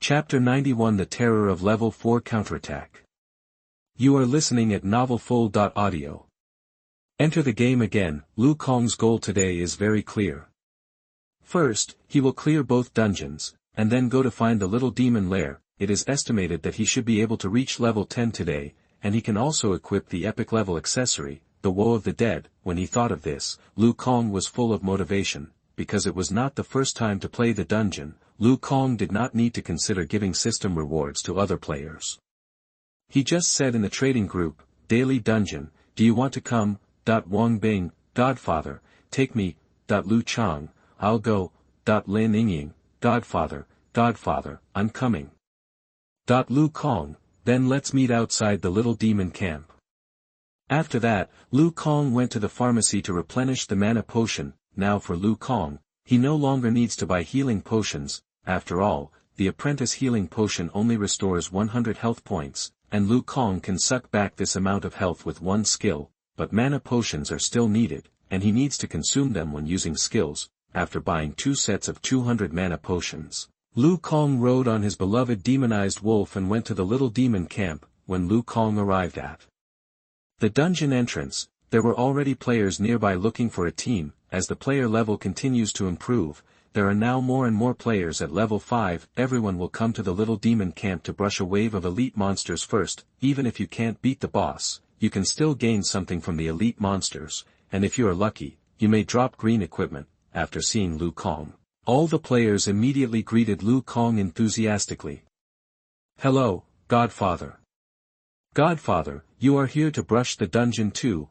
Chapter 91 The Terror of Level 4 Counterattack. You are listening at novelfull.audio. Enter the game again. Lu Kong's goal today is very clear. First, he will clear both dungeons, and then go to find the little demon Lair. It is estimated that he should be able to reach level 10 today, and he can also equip the epic level accessory, the Woe of the Dead. When he thought of this, Lu Kong was full of motivation, because it was not the first time to play the dungeon. Lu Kong did not need to consider giving system rewards to other players. He just said in the trading group, Daily Dungeon, do you want to come? Wang Bing, Godfather, take me. Lu Chang, I'll go. Lin Yingying, Godfather, I'm coming. Lu Kong, then let's meet outside the little demon camp. After that, Lu Kong went to the pharmacy to replenish the mana potion. Now for Lu Kong, he no longer needs to buy healing potions. After all, the apprentice healing potion only restores 100 health points, and Lu Kong can suck back this amount of health with one skill, but mana potions are still needed, and he needs to consume them when using skills. After buying 2 sets of 200 mana potions, Lu Kong rode on his beloved demonized wolf and went to the little demon camp. When Lu Kong arrived at the dungeon entrance, there were already players nearby looking for a team. As the player level continues to improve, there are now more and more players at level 5. Everyone will come to the little demon camp to brush a wave of elite monsters first. Even if you can't beat the boss, you can still gain something from the elite monsters, and if you are lucky, you may drop green equipment. After seeing Lu Kong, all the players immediately greeted Lu Kong enthusiastically. Hello, Godfather. Godfather, you are here to brush the dungeon too.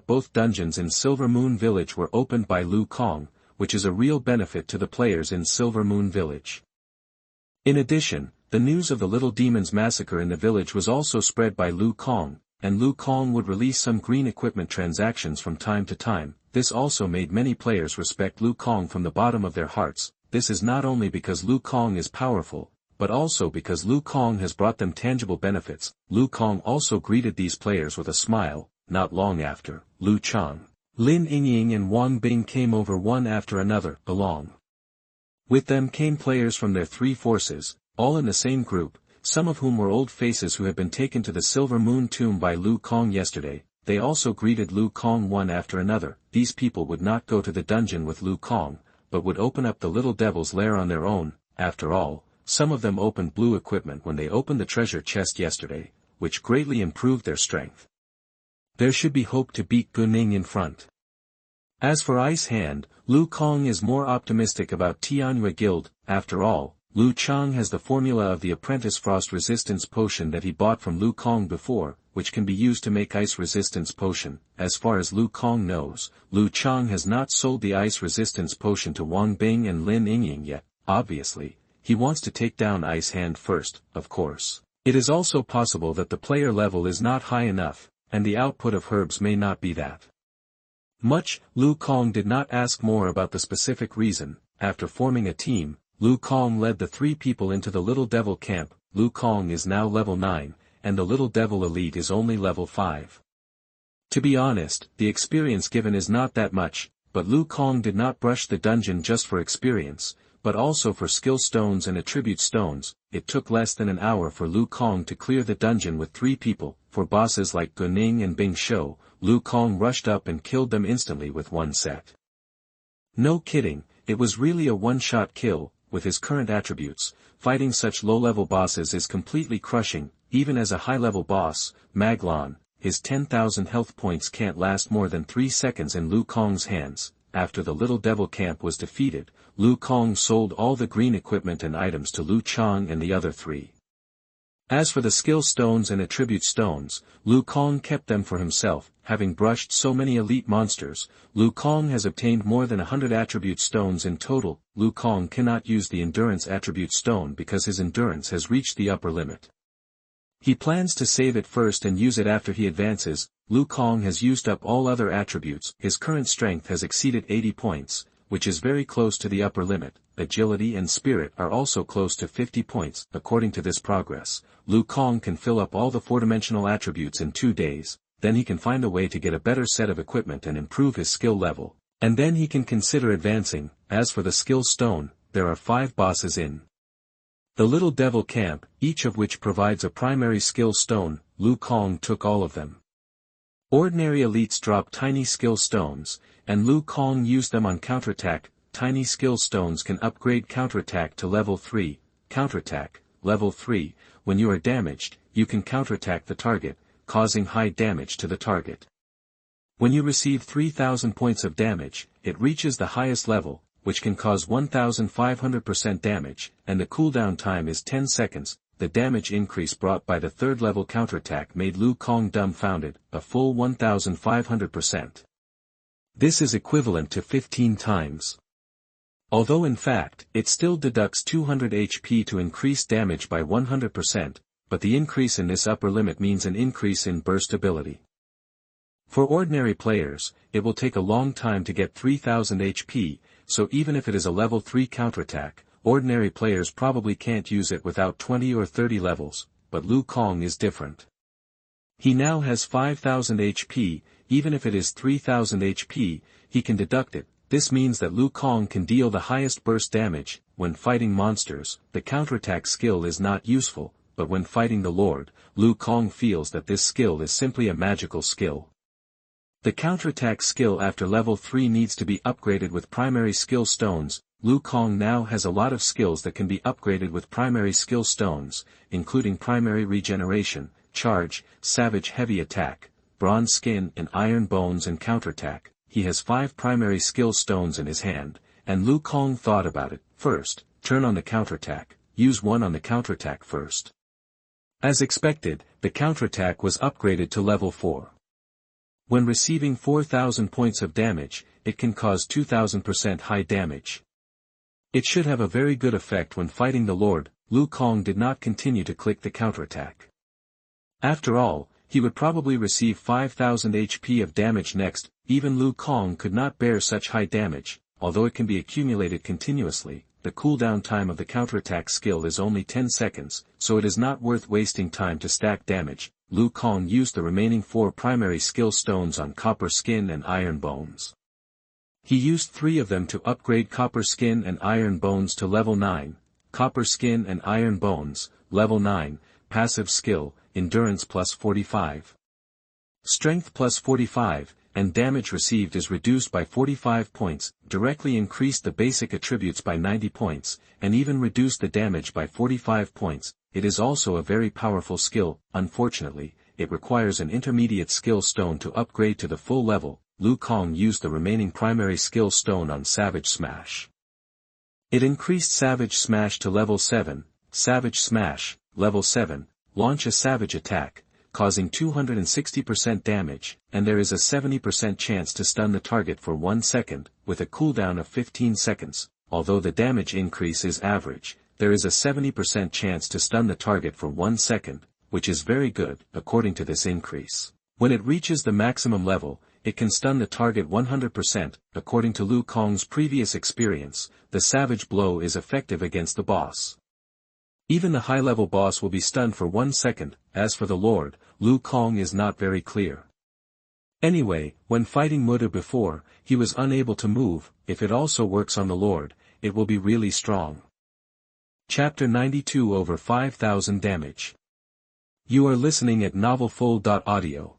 Both dungeons in Silver Moon Village were opened by Lu Kong, which is a real benefit to the players in Silver Moon Village. In addition, the news of the little demon's massacre in the village was also spread by Lu Kong, and Lu Kong would release some green equipment transactions from time to time. This also made many players respect Lu Kong from the bottom of their hearts. This is not only because Lu Kong is powerful, but also because Lu Kong has brought them tangible benefits. Lu Kong also greeted these players with a smile. Not long after, Lu Chang, Lin Yingying and Wang Bing came over one after another. Along with them came players from their 3 forces, all in the same group, some of whom were old faces who had been taken to the Silver Moon tomb by Lu Kong yesterday. They also greeted Lu Kong one after another. These people would not go to the dungeon with Lu Kong, but would open up the little devil's lair on their own. After all, some of them opened blue equipment when they opened the treasure chest yesterday, which greatly improved their strength. There should be hope to beat Guning in front. As for Ice Hand, Lu Kong is more optimistic about Tianyue Guild. After all, Lu Chang has the formula of the apprentice frost resistance potion that he bought from Lu Kong before, which can be used to make ice resistance potion. As far as Lu Kong knows, Lu Chang has not sold the ice resistance potion to Wang Bing and Lin Yingying yet. Obviously, he wants to take down Ice Hand first. Of course, it is also possible that the player level is not high enough, and the output of herbs may not be that much. Lu Kong did not ask more about the specific reason. After forming a team, Lu Kong led the 3 people into the little devil camp. Lu Kong is now level 9, and the little devil elite is only level 5. To be honest, the experience given is not that much, but Lu Kong did not brush the dungeon just for experience, but also for skill stones and attribute stones. It took less than an hour for Lu Kong to clear the dungeon with 3 people. For bosses like Guning and Bing Shou, Lu Kong rushed up and killed them instantly with 1 set. No kidding, it was really a one-shot kill. With his current attributes, fighting such low-level bosses is completely crushing. Even as a high-level boss, Maglon, his 10,000 health points can't last more than 3 seconds in Lu Kong's hands. After the little devil camp was defeated, Lu Kong sold all the green equipment and items to Lu Chang and the other 3. As for the skill stones and attribute stones, Lu Kong kept them for himself. Having brushed so many elite monsters, Lu Kong has obtained more than 100 attribute stones in total. Lu Kong cannot use the endurance attribute stone because his endurance has reached the upper limit. He plans to save it first and use it after he advances. Lu Kong has used up all other attributes. His current strength has exceeded 80 points, which is very close to the upper limit. Agility and spirit are also close to 50 points. According to this progress, Lu Kong can fill up all the 4-dimensional attributes in 2 days, then he can find a way to get a better set of equipment and improve his skill level, and then he can consider advancing. As for the skill stone, there are 5 bosses in The Little Devil Camp, each of which provides a primary skill stone. Lu Kang took all of them. Ordinary elites drop tiny skill stones, and Lu Kang used them on Counterattack. Tiny skill stones can upgrade Counterattack to level 3, Counterattack, level 3, when you are damaged, you can counterattack the target, causing high damage to the target. When you receive 3,000 points of damage, it reaches the highest level, which can cause 1,500% damage, and the cooldown time is 10 seconds. The damage increase brought by the third level counterattack made Lu Kang dumbfounded, a full 1,500%. This is equivalent to 15 times. Although in fact, it still deducts 200 HP to increase damage by 100%, but the increase in this upper limit means an increase in burst ability. For ordinary players, it will take a long time to get 3000 HP, so even if it is a level 3 counterattack, ordinary players probably can't use it without 20 or 30 levels, but Lu Kang is different. He now has 5000 HP, even if it is 3000 HP, he can deduct it. This means that Lu Kang can deal the highest burst damage. When fighting monsters, the counterattack skill is not useful, but when fighting the Lord, Lu Kang feels that this skill is simply a magical skill. The counterattack skill after level 3 needs to be upgraded with primary skill stones. Lu Kang now has a lot of skills that can be upgraded with primary skill stones, including primary regeneration, charge, savage heavy attack, bronze skin and iron bones and counterattack. He has 5 primary skill stones in his hand, and Lu Kang thought about it. First, turn on the counterattack, use one on the counterattack first. As expected, the counterattack was upgraded to level 4. When receiving 4000 points of damage, it can cause 2000% high damage. It should have a very good effect when fighting the Lord. Lu Kang did not continue to click the counterattack. After all, he would probably receive 5000 HP of damage next. Even Lu Kang could not bear such high damage, although it can be accumulated continuously. The cooldown time of the counterattack skill is only 10 seconds, so it is not worth wasting time to stack damage. Lu Kang used the remaining 4 primary skill stones on copper skin and iron bones. He used 3 of them to upgrade copper skin and iron bones to level 9, copper skin and iron bones, level 9, passive skill, endurance plus 45. Strength plus 45, and damage received is reduced by 45 points, directly increased the basic attributes by 90 points, and even reduced the damage by 45 points. It is also a very powerful skill. Unfortunately, it requires an intermediate skill stone to upgrade to the full level. Lu Kang used the remaining primary skill stone on Savage Smash. It increased Savage Smash to level 7, Savage Smash, level 7, launch a Savage Attack, causing 260% damage, and there is a 70% chance to stun the target for 1 second, with a cooldown of 15 seconds. Although the damage increase is average, there is a 70% chance to stun the target for 1 second, which is very good, according to this increase. When it reaches the maximum level, it can stun the target 100%, according to Lu Kang's previous experience. The Savage Blow is effective against the boss. Even the high-level boss will be stunned for 1 second. As for the Lord, Lu Kang is not very clear. Anyway, when fighting Muda before, he was unable to move. If it also works on the Lord, it will be really strong. Chapter 92 over 5000 damage. You are listening at novelfull.audio.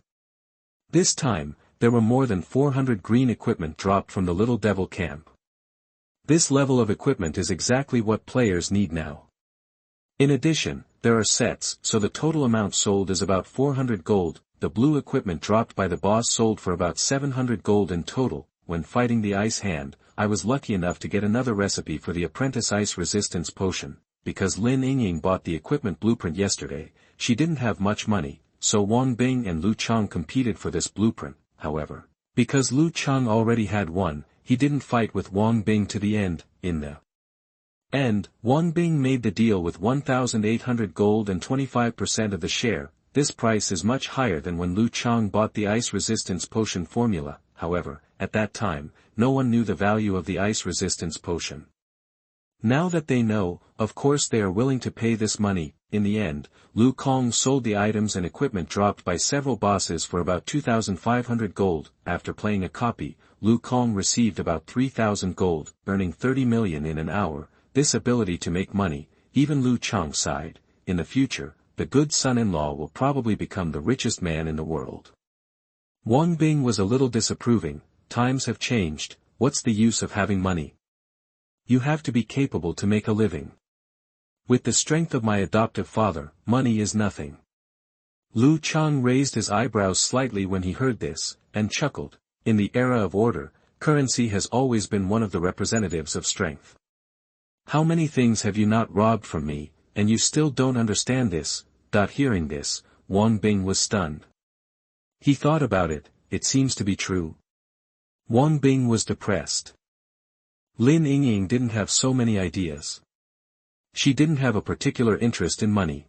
This time, there were more than 400 green equipment dropped from the Little Devil Camp. This level of equipment is exactly what players need now. In addition, there are sets, so the total amount sold is about 400 gold. The blue equipment dropped by the boss sold for about 700 gold in total. When fighting the Ice Hand, I was lucky enough to get another recipe for the Apprentice Ice Resistance Potion. Because Lin Yingying bought the equipment blueprint yesterday, she didn't have much money, so Wang Bing and Lu Chang competed for this blueprint. However, because Lu Chang already had one, he didn't fight with Wang Bing to the end. In the end, Wang Bing made the deal with 1,800 gold and 25% of the share. This price is much higher than when Lu Chang bought the ice resistance potion formula. However, at that time, no one knew the value of the ice resistance potion. Now that they know, of course they are willing to pay this money. In the end, Lu Kang sold the items and equipment dropped by several bosses for about 2,500 gold. After playing a copy, Lu Kang received about 3,000 gold, earning 30 million in an hour. This ability to make money, even Lu Kang sighed. In the future, the good son-in-law will probably become the richest man in the world. Wang Bing was a little disapproving. Times have changed, what's the use of having money? You have to be capable to make a living. With the strength of my adoptive father, money is nothing. Lu Kang raised his eyebrows slightly when he heard this, and chuckled. In the era of order, currency has always been one of the representatives of strength. How many things have you not robbed from me, and you still don't understand this? Hearing this, Wang Bing was stunned. He thought about it, it seems to be true. Wang Bing was depressed. Lin Yingying didn't have so many ideas. She didn't have a particular interest in money.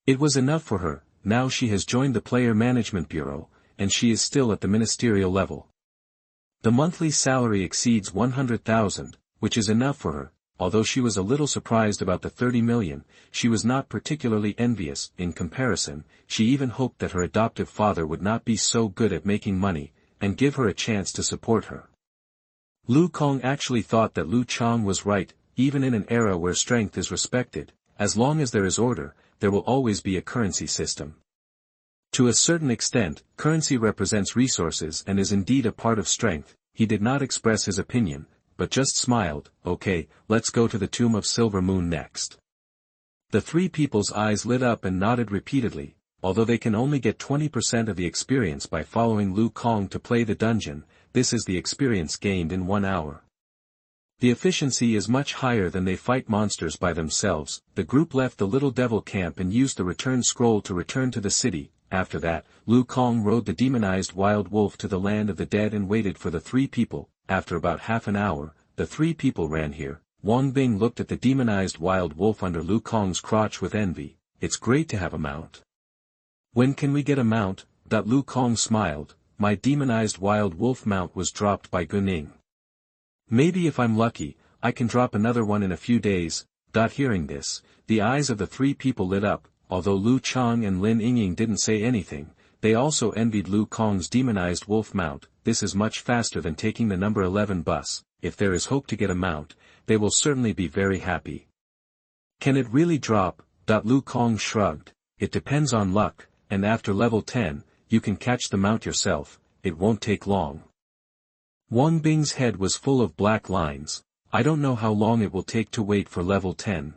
It was enough for her. Now she has joined the Player Management Bureau, and she is still at the ministerial level. The monthly salary exceeds 100,000, which is enough for her. Although she was a little surprised about the 30 million, she was not particularly envious. In comparison, she even hoped that her adoptive father would not be so good at making money, and give her a chance to support her. Lu Kang actually thought that Lu Kang was right. Even in an era where strength is respected, as long as there is order, there will always be a currency system. To a certain extent, currency represents resources and is indeed a part of strength. He did not express his opinion, but just smiled. Okay, let's go to the Tomb of Silver Moon next. The three people's eyes lit up and nodded repeatedly. Although they can only get 20% of the experience by following Lu Kang to play the dungeon, this is the experience gained in 1 hour. The efficiency is much higher than they fight monsters by themselves. The group left the Little Devil camp and used the return scroll to return to the city. After that, Lu Kang rode the demonized wild wolf to the land of the dead and waited for the three people. After about half an hour, the three people ran here. Wang Bing looked at the demonized wild wolf under Lu Kang's crotch with envy. It's great to have a mount. When can we get a mount? Lu Kang smiled. My demonized wild wolf mount was dropped by Guning. Maybe if I'm lucky, I can drop another one in a few days. Hearing this, the eyes of the three people lit up. Although Lu Kang and Lin Yingying didn't say anything, they also envied Lu Kang's demonized wolf mount. This is much faster than taking the number 11 bus. If there is hope to get a mount, they will certainly be very happy. Can it really drop? Lu Kang shrugged. It depends on luck, and after level 10, you can catch the mount yourself. It won't take long. Wang Bing's head was full of black lines. I don't know how long it will take to wait for level 10.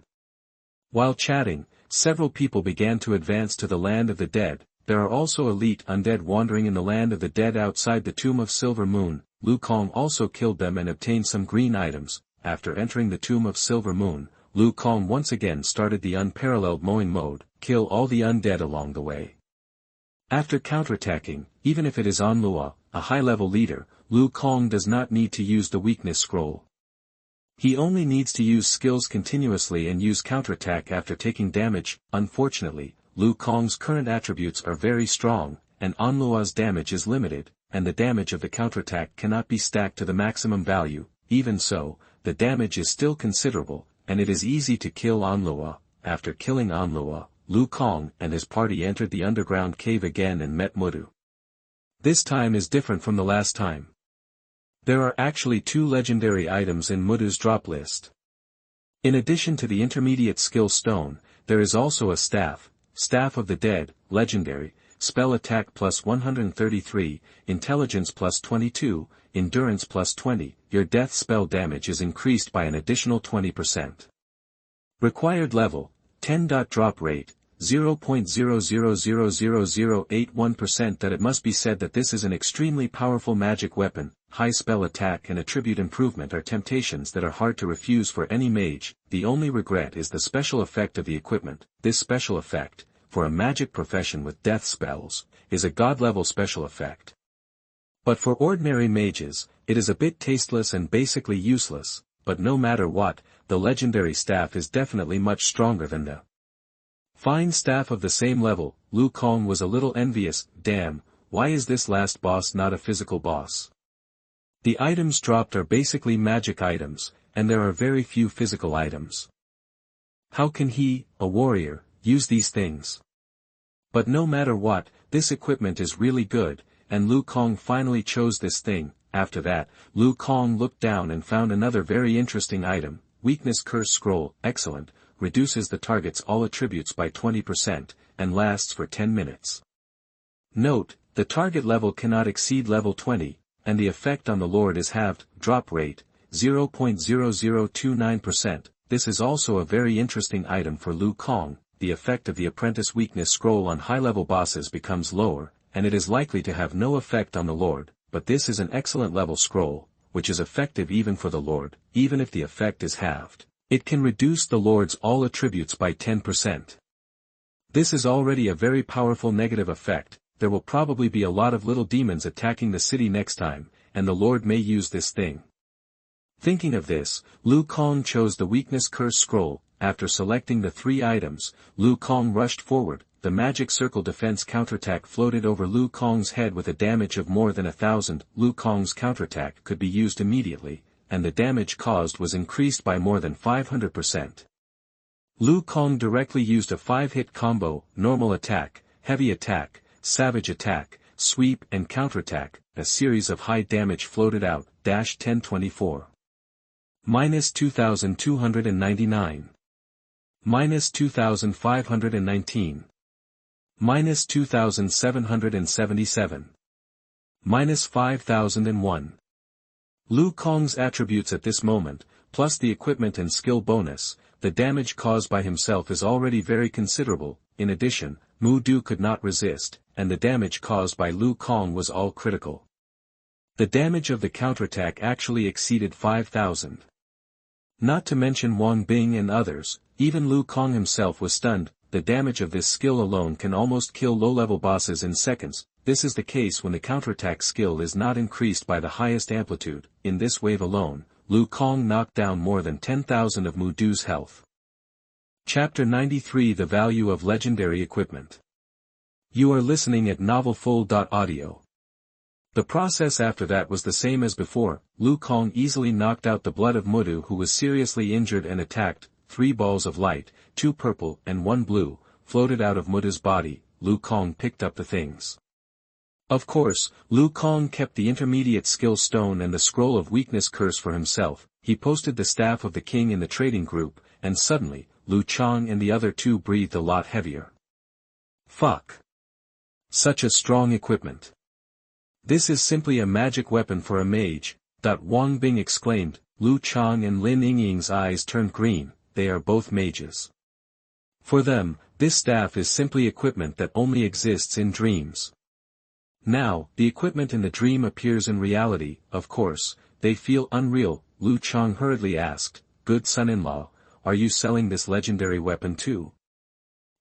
While chatting, several people began to advance to the land of the dead. There are also elite undead wandering in the land of the dead outside the Tomb of Silver Moon. Lu Kang also killed them and obtained some green items. After entering the Tomb of Silver Moon, Lu Kang once again started the unparalleled mowing mode, kill all the undead along the way. After counterattacking, even if it is Onlua, a high-level leader, Lu Kang does not need to use the weakness scroll. He only needs to use skills continuously and use counterattack after taking damage. Unfortunately, Lu Kang's current attributes are very strong, and Onlua's damage is limited, and the damage of the counterattack cannot be stacked to the maximum value. Even so, the damage is still considerable, and it is easy to kill Onlua. After killing Onlua, Lu Kang and his party entered the underground cave again and met Mudu. This time is different from the last time. There are actually 2 legendary items in Mudu's drop list. In addition to the intermediate skill stone, there is also a staff, Staff of the Dead, legendary, spell attack plus 133, intelligence plus 22, endurance plus 20, your death spell damage is increased by an additional 20%. Required level, 10. Drop rate, 0.000081%. That it must be said that this is an extremely powerful magic weapon. High spell attack and attribute improvement are temptations that are hard to refuse for any mage. The only regret is the special effect of the equipment. This special effect, for a magic profession with death spells, is a god-level special effect. But for ordinary mages, it is a bit tasteless and basically useless, but no matter what, the legendary staff is definitely much stronger than the fine staff of the same level. Lu Kang was a little envious. Damn, why is this last boss not a physical boss? The items dropped are basically magic items, and there are very few physical items. How can he, a warrior, use these things? But no matter what, this equipment is really good, and Lu Kang finally chose this thing. After that, Lu Kang looked down and found another very interesting item, weakness curse scroll. Excellent. reduces the target's all attributes by 20%, and lasts for 10 minutes. Note, the target level cannot exceed level 20, and the effect on the Lord is halved, drop rate, 0.0029%. This is also a very interesting item for Lu Kang. The effect of the apprentice weakness scroll on high-level bosses becomes lower, and it is likely to have no effect on the Lord, but this is an excellent level scroll, which is effective even for the Lord, even if the effect is halved. It can reduce the Lord's all attributes by 10%. This is already a very powerful negative effect. There will probably be a lot of little demons attacking the city next time, and the Lord may use this thing. Thinking of this, Lu Kang chose the weakness curse scroll. After selecting the 3 items, Lu Kang rushed forward. The magic circle defense counterattack floated over Lu Kang's head with a damage of more than 1,000. Lu Kang's counterattack could be used immediately, and the damage caused was increased by more than 500%. Lu Kang directly used a 5-hit combo: normal attack, heavy attack, savage attack, sweep and counterattack. A series of high damage floated out. 1024. Minus 2,299. Minus 2,519. Minus 2,777. Minus 5,001. Lu Kang's attributes at this moment, plus the equipment and skill bonus, the damage caused by himself is already very considerable. In addition, Mu Du could not resist, and the damage caused by Lu Kang was all critical. The damage of the counterattack actually exceeded 5,000. Not to mention Wang Bing and others, even Lu Kang himself was stunned. The damage of this skill alone can almost kill low-level bosses in seconds. This is the case when the counterattack skill is not increased by the highest amplitude. In this wave alone, Lu Kang knocked down more than 10,000 of Mu Du's health. Chapter 93: The Value of Legendary Equipment. You are listening at novelfull.audio. The process after that was the same as before. Lu Kang easily knocked out the blood of Mudu, who was seriously injured, and attacked. 3 balls of light, 2 purple and 1 blue, floated out of Mudu's body. Lu Kang picked up the things. Of course, Lu Kang kept the intermediate skill stone and the scroll of weakness curse for himself. He posted the staff of the king in the trading group, and suddenly, Lu Chang and the other 2 breathed a lot heavier. Fuck. Such a strong equipment. This is simply a magic weapon for a mage. Wang Bing exclaimed. Lu Chang and Lin Yingying's eyes turned green. They are both mages. For them, this staff is simply equipment that only exists in dreams. Now, the equipment in the dream appears in reality. Of course, they feel unreal. Lu Chang hurriedly asked, "Good son-in-law, are you selling this legendary weapon too?"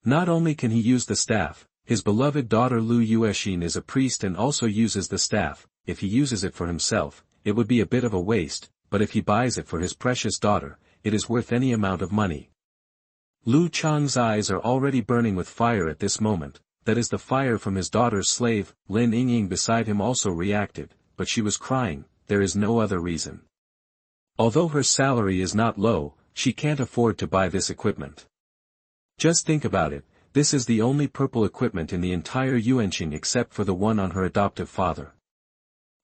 Not only can he use the staff, his beloved daughter Lu Yuexin is a priest and also uses the staff. If he uses it for himself, it would be a bit of a waste, but if he buys it for his precious daughter, it is worth any amount of money. Lu Chang's eyes are already burning with fire at this moment. That is the fire from his daughter's slave. Lin Yingying beside him also reacted, but she was crying. There is no other reason. Although her salary is not low, she can't afford to buy this equipment. Just think about it. This is the only purple equipment in the entire Yuanqing except for the one on her adoptive father.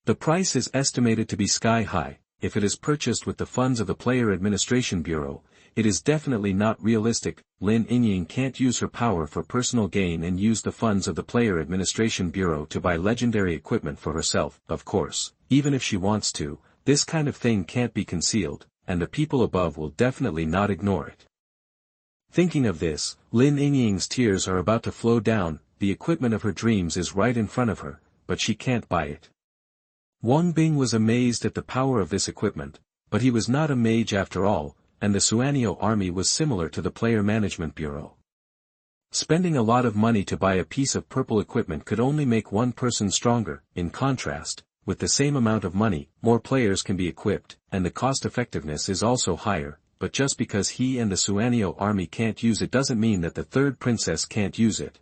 The price is estimated to be sky high. If it is purchased with the funds of the Player Administration Bureau, it is definitely not realistic. Lin Yingying can't use her power for personal gain and use the funds of the Player Administration Bureau to buy legendary equipment for herself. Of course, even if she wants to, this kind of thing can't be concealed, and the people above will definitely not ignore it. Thinking of this, Lin Yingying's tears are about to flow down. The equipment of her dreams is right in front of her, but she can't buy it. Wang Bing was amazed at the power of this equipment, but he was not a mage after all, and the Suanio army was similar to the Player Management Bureau. Spending a lot of money to buy a piece of purple equipment could only make one person stronger. In contrast, with the same amount of money, more players can be equipped, and the cost-effectiveness is also higher. But just because he and the Suanio army can't use it doesn't mean that the third princess can't use it.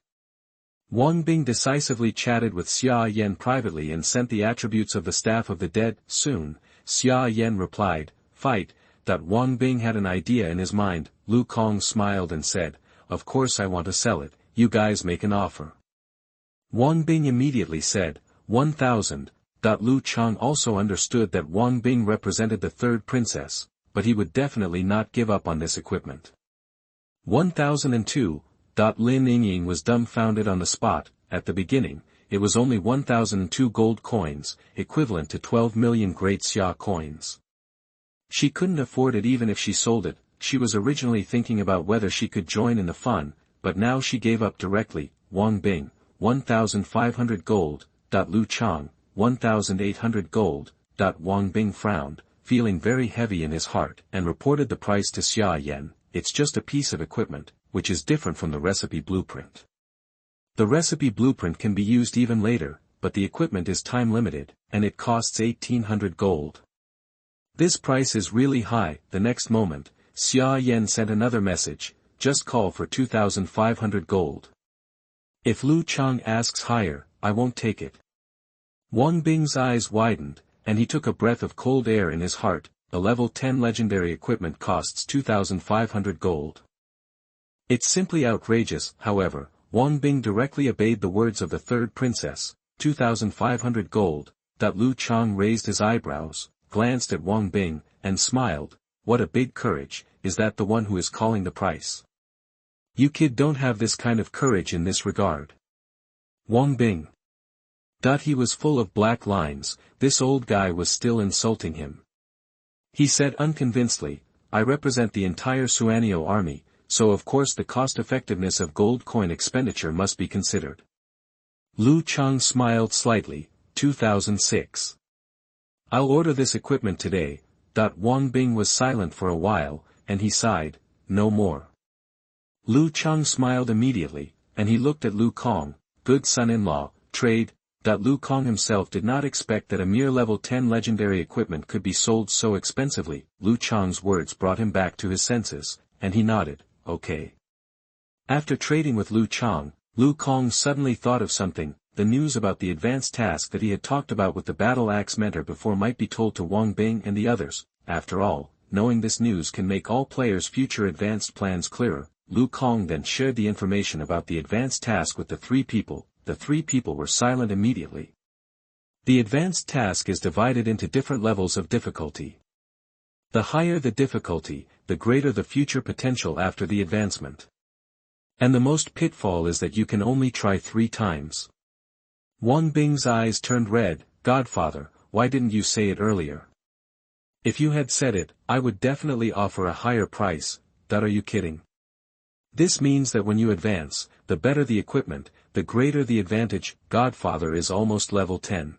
Wang Bing decisively chatted with Xia Yan privately and sent the attributes of the Staff of the Dead. Soon, Xia Yan replied, "Fight." Wang Bing had an idea in his mind. Lu Kang smiled and said, "Of course I want to sell it, you guys make an offer." Wang Bing immediately said, 1,000. Lu Chang also understood that Wang Bing represented the third princess, but he would definitely not give up on this equipment. 1002. Lin Yingying was dumbfounded on the spot. At the beginning, it was only 1002 gold coins, equivalent to 12 million great xia coins. She couldn't afford it even if she sold it. She was originally thinking about whether she could join in the fun, but now she gave up directly. Wang Bing, 1,500 gold. Lu Chang, 1,800 gold. Wang Bing frowned, feeling very heavy in his heart, and reported the price to Xia Yan. It's just a piece of equipment, which is different from the recipe blueprint. The recipe blueprint can be used even later, but the equipment is time limited, and it costs 1,800 gold. This price is really high. The next moment, Xia Yan sent another message, just call for 2,500 gold. If Lu Chang asks higher, I won't take it. Wang Bing's eyes widened, and he took a breath of cold air in his heart. The level 10 legendary equipment costs 2,500 gold. It's simply outrageous. However, Wang Bing directly obeyed the words of the third princess, 2,500 gold. Lu Chang raised his eyebrows, glanced at Wang Bing, and smiled. What a big courage. Is that the one who is calling the price? You kid don't have this kind of courage in this regard. Wang Bing. He was full of black lines. This old guy was still insulting him. He said unconvincedly, I represent the entire Suanio army, so of course the cost-effectiveness of gold coin expenditure must be considered. Lu Chang smiled slightly. 2006. I'll order this equipment today. Wang Bing was silent for a while, and he sighed, no more. Lu Chang smiled immediately, and he looked at Lu Kong, good son-in-law, trade. Lu Kong himself did not expect that a mere level 10 legendary equipment could be sold so expensively. Lu Chang's words brought him back to his senses, and he nodded, okay. After trading with Lu Chang, Lu Kong suddenly thought of something. The news about the advanced task that he had talked about with the battle axe mentor before might be told to Wang Bing and the others. After all, knowing this news can make all players' future advanced plans clearer. Lu Kong then shared the information about the advanced task with the three people. The three people were silent immediately. The advanced task is divided into different levels of difficulty. The higher the difficulty, the greater the future potential after the advancement. And the most pitfall is that you can only try 3 times. Wang Bing's eyes turned red. Godfather, why didn't you say it earlier? If you had said it, I would definitely offer a higher price. Are you kidding? This means that when you advance, the better the equipment, the greater the advantage. Godfather is almost level 10.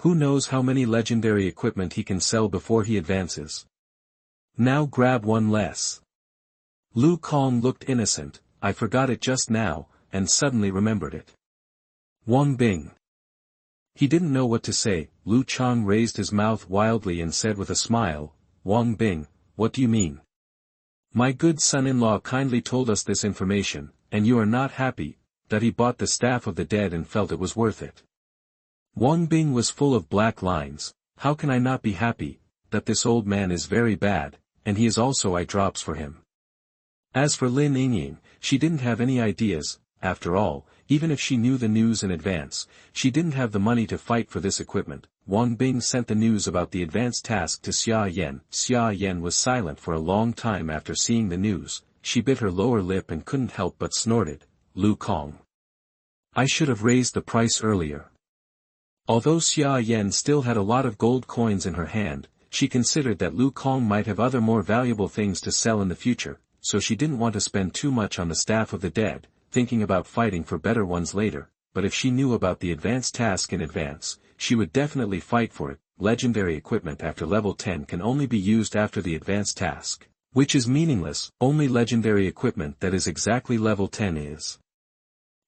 Who knows how many legendary equipment he can sell before he advances? Now grab one less. Lu Kong looked innocent. I forgot it just now, and suddenly remembered it. Wang Bing. He didn't know what to say. Lu Chang raised his mouth wildly and said with a smile, Wang Bing, what do you mean? My good son-in-law kindly told us this information, and you are not happy, that he bought the staff of the dead and felt it was worth it. Wang Bing was full of black lines. How can I not be happy, that this old man is very bad, and he is also eye drops for him. As for Lin Yingying, she didn't have any ideas. After all, even if she knew the news in advance, she didn't have the money to fight for this equipment. Wang Bing sent the news about the advanced task to Xia Yan. Xia Yan was silent for a long time after seeing the news. She bit her lower lip and couldn't help but snorted. Lu Kong. I should have raised the price earlier. Although Xia Yan still had a lot of gold coins in her hand, she considered that Lu Kong might have other more valuable things to sell in the future, so she didn't want to spend too much on the staff of the dead, thinking about fighting for better ones later. But if she knew about the advanced task in advance, she would definitely fight for it. Legendary equipment after level 10 can only be used after the advanced task, which is meaningless. Only legendary equipment that is exactly level 10 is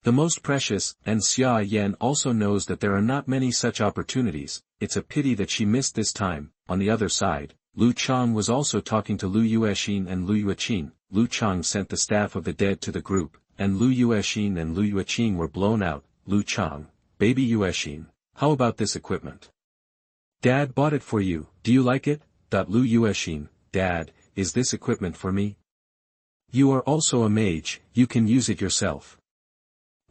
the most precious, and Xia Yan also knows that there are not many such opportunities. It's a pity that she missed this time. On the other side, Lu Chang was also talking to Lu Yuexin and Lu Yueqin. Lu Chang sent the staff of the dead to the group, and Lu Yuexin and Lu Yueqin were blown out. Lu Chang, baby Yuexin, how about this equipment? Dad bought it for you, do you like it? Lu Yuexin, Dad, is this equipment for me? You are also a mage, you can use it yourself.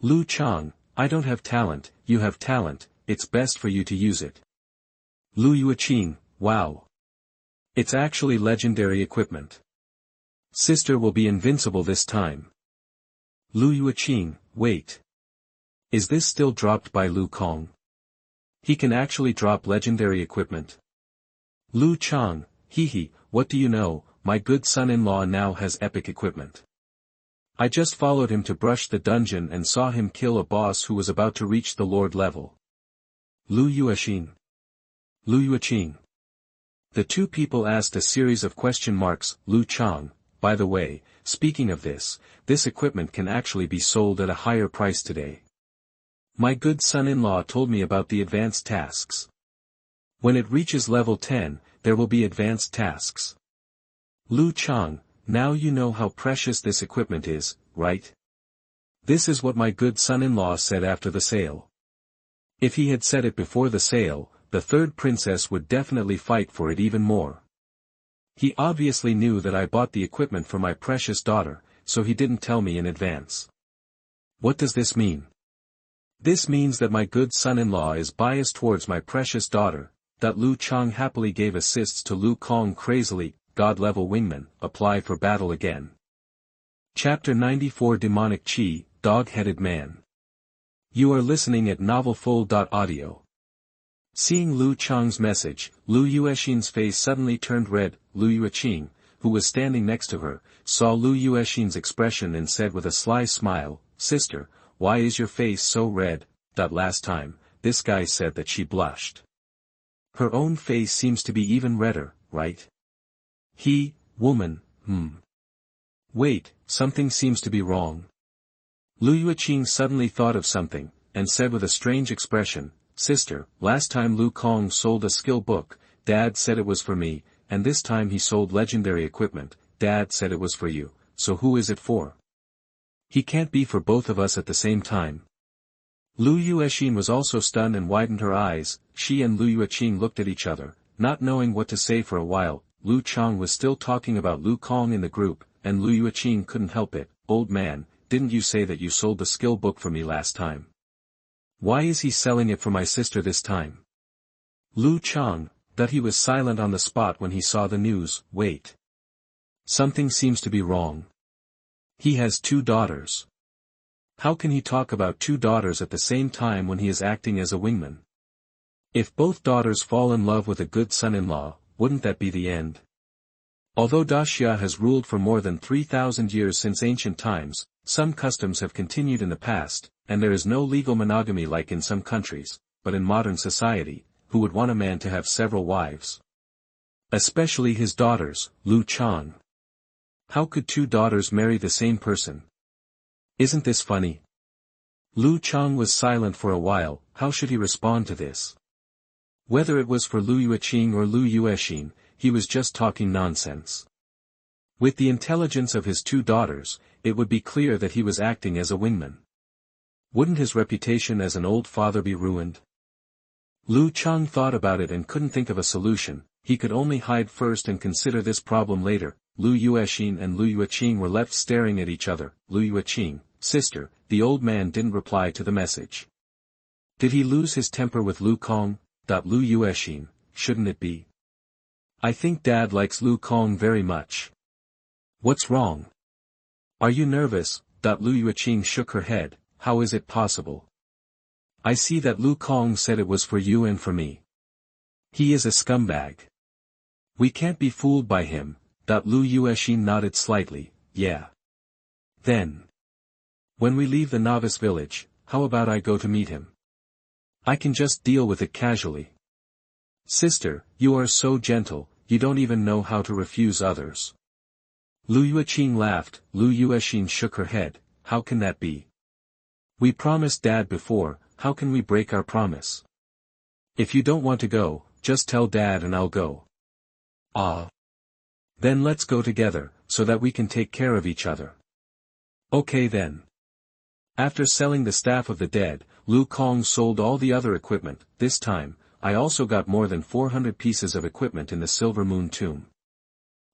Lu Chang, I don't have talent, you have talent, it's best for you to use it. Lu Yueqin, wow. It's actually legendary equipment. Sister will be invincible this time. Lu Yueqing, wait. Is this still dropped by Lu Kong? He can actually drop legendary equipment. Lu Chang, hee, what do you know, my good son-in-law now has epic equipment. I just followed him to brush the dungeon and saw him kill a boss who was about to reach the Lord level. Lu Yueqing. Lu Yueqing. The two people asked a series of question marks. Lu Chang, by the way, speaking of this equipment can actually be sold at a higher price today. My good son-in-law told me about the advanced tasks. When it reaches level 10, there will be advanced tasks. Lu Chang, now you know how precious this equipment is, right? This is what my good son-in-law said after the sale. If he had said it before the sale, the third princess would definitely fight for it even more. He obviously knew that I bought the equipment for my precious daughter, so he didn't tell me in advance. What does this mean? This means that my good son-in-law is biased towards my precious daughter, that Lu Chang happily gave assists to Lu Kong crazily. God-level wingman, apply for battle again. Chapter 94 Demonic Chi, Dog-Headed Man. You are listening at novelfull.audio. Seeing Lu Chang's message, Lu Yueqing's face suddenly turned red. Lu Yueqing, who was standing next to her, saw Lu Yueqing's expression and said with a sly smile, Sister, why is your face so red? Last time, this guy said that she blushed. Her own face seems to be even redder, right? Woman, Wait, something seems to be wrong. Lu Yueqing suddenly thought of something, and said with a strange expression, Sister, last time Lu Kong sold a skill book, Dad said it was for me, and this time he sold legendary equipment, Dad said it was for you, so who is it for? He can't be for both of us at the same time. Lu Yueqing was also stunned and widened her eyes. She and Lu Yueqing looked at each other, not knowing what to say for a while. Lu Chang was still talking about Lu Kong in the group, and Lu Yueqing couldn't help it. Old man, didn't you say that you sold the skill book for me last time? Why is he selling it for my sister this time? Lu Chang, that he was silent on the spot when he saw the news. Wait. Something seems to be wrong. He has 2 daughters. How can he talk about 2 daughters at the same time when he is acting as a wingman? If both daughters fall in love with a good son-in-law, wouldn't that be the end? Although Daxia has ruled for more than 3,000 years since ancient times, some customs have continued in the past, and there is no legal monogamy like in some countries, but in modern society, who would want a man to have several wives? Especially his daughters, Lu Chang. How could 2 daughters marry the same person? Isn't this funny? Lu Chang was silent for a while. How should he respond to this? Whether it was for Lu Yueqing or Lu Yueqing, he was just talking nonsense. With the intelligence of his 2 daughters, it would be clear that he was acting as a wingman. Wouldn't his reputation as an old father be ruined? Lu Chang thought about it and couldn't think of a solution. He could only hide first and consider this problem later. Lu Yueqing and Lu Yueqing were left staring at each other. Lu Yueqing, Sister, the old man didn't reply to the message. Did he lose his temper with Lu Kong? Lu Yueqing, shouldn't it be? I think Dad likes Lu Kong very much. What's wrong? Are you nervous? Lu Yueqing shook her head. How is it possible? I see that Lu Kong said it was for you and for me. He is a scumbag. We can't be fooled by him. Lu Yueqing nodded slightly. Yeah. Then. When we leave the novice village, how about I go to meet him? I can just deal with it casually. Sister, you are so gentle, you don't even know how to refuse others. Lu Yueqing laughed. Lu Yueqing shook her head. How can that be? We promised Dad before, how can we break our promise? If you don't want to go, just tell Dad and I'll go. Then let's go together, so that we can take care of each other. Okay then. After selling the Staff of the Dead, Lu Kong sold all the other equipment. This time, I also got more than 400 pieces of equipment in the Silver Moon Tomb.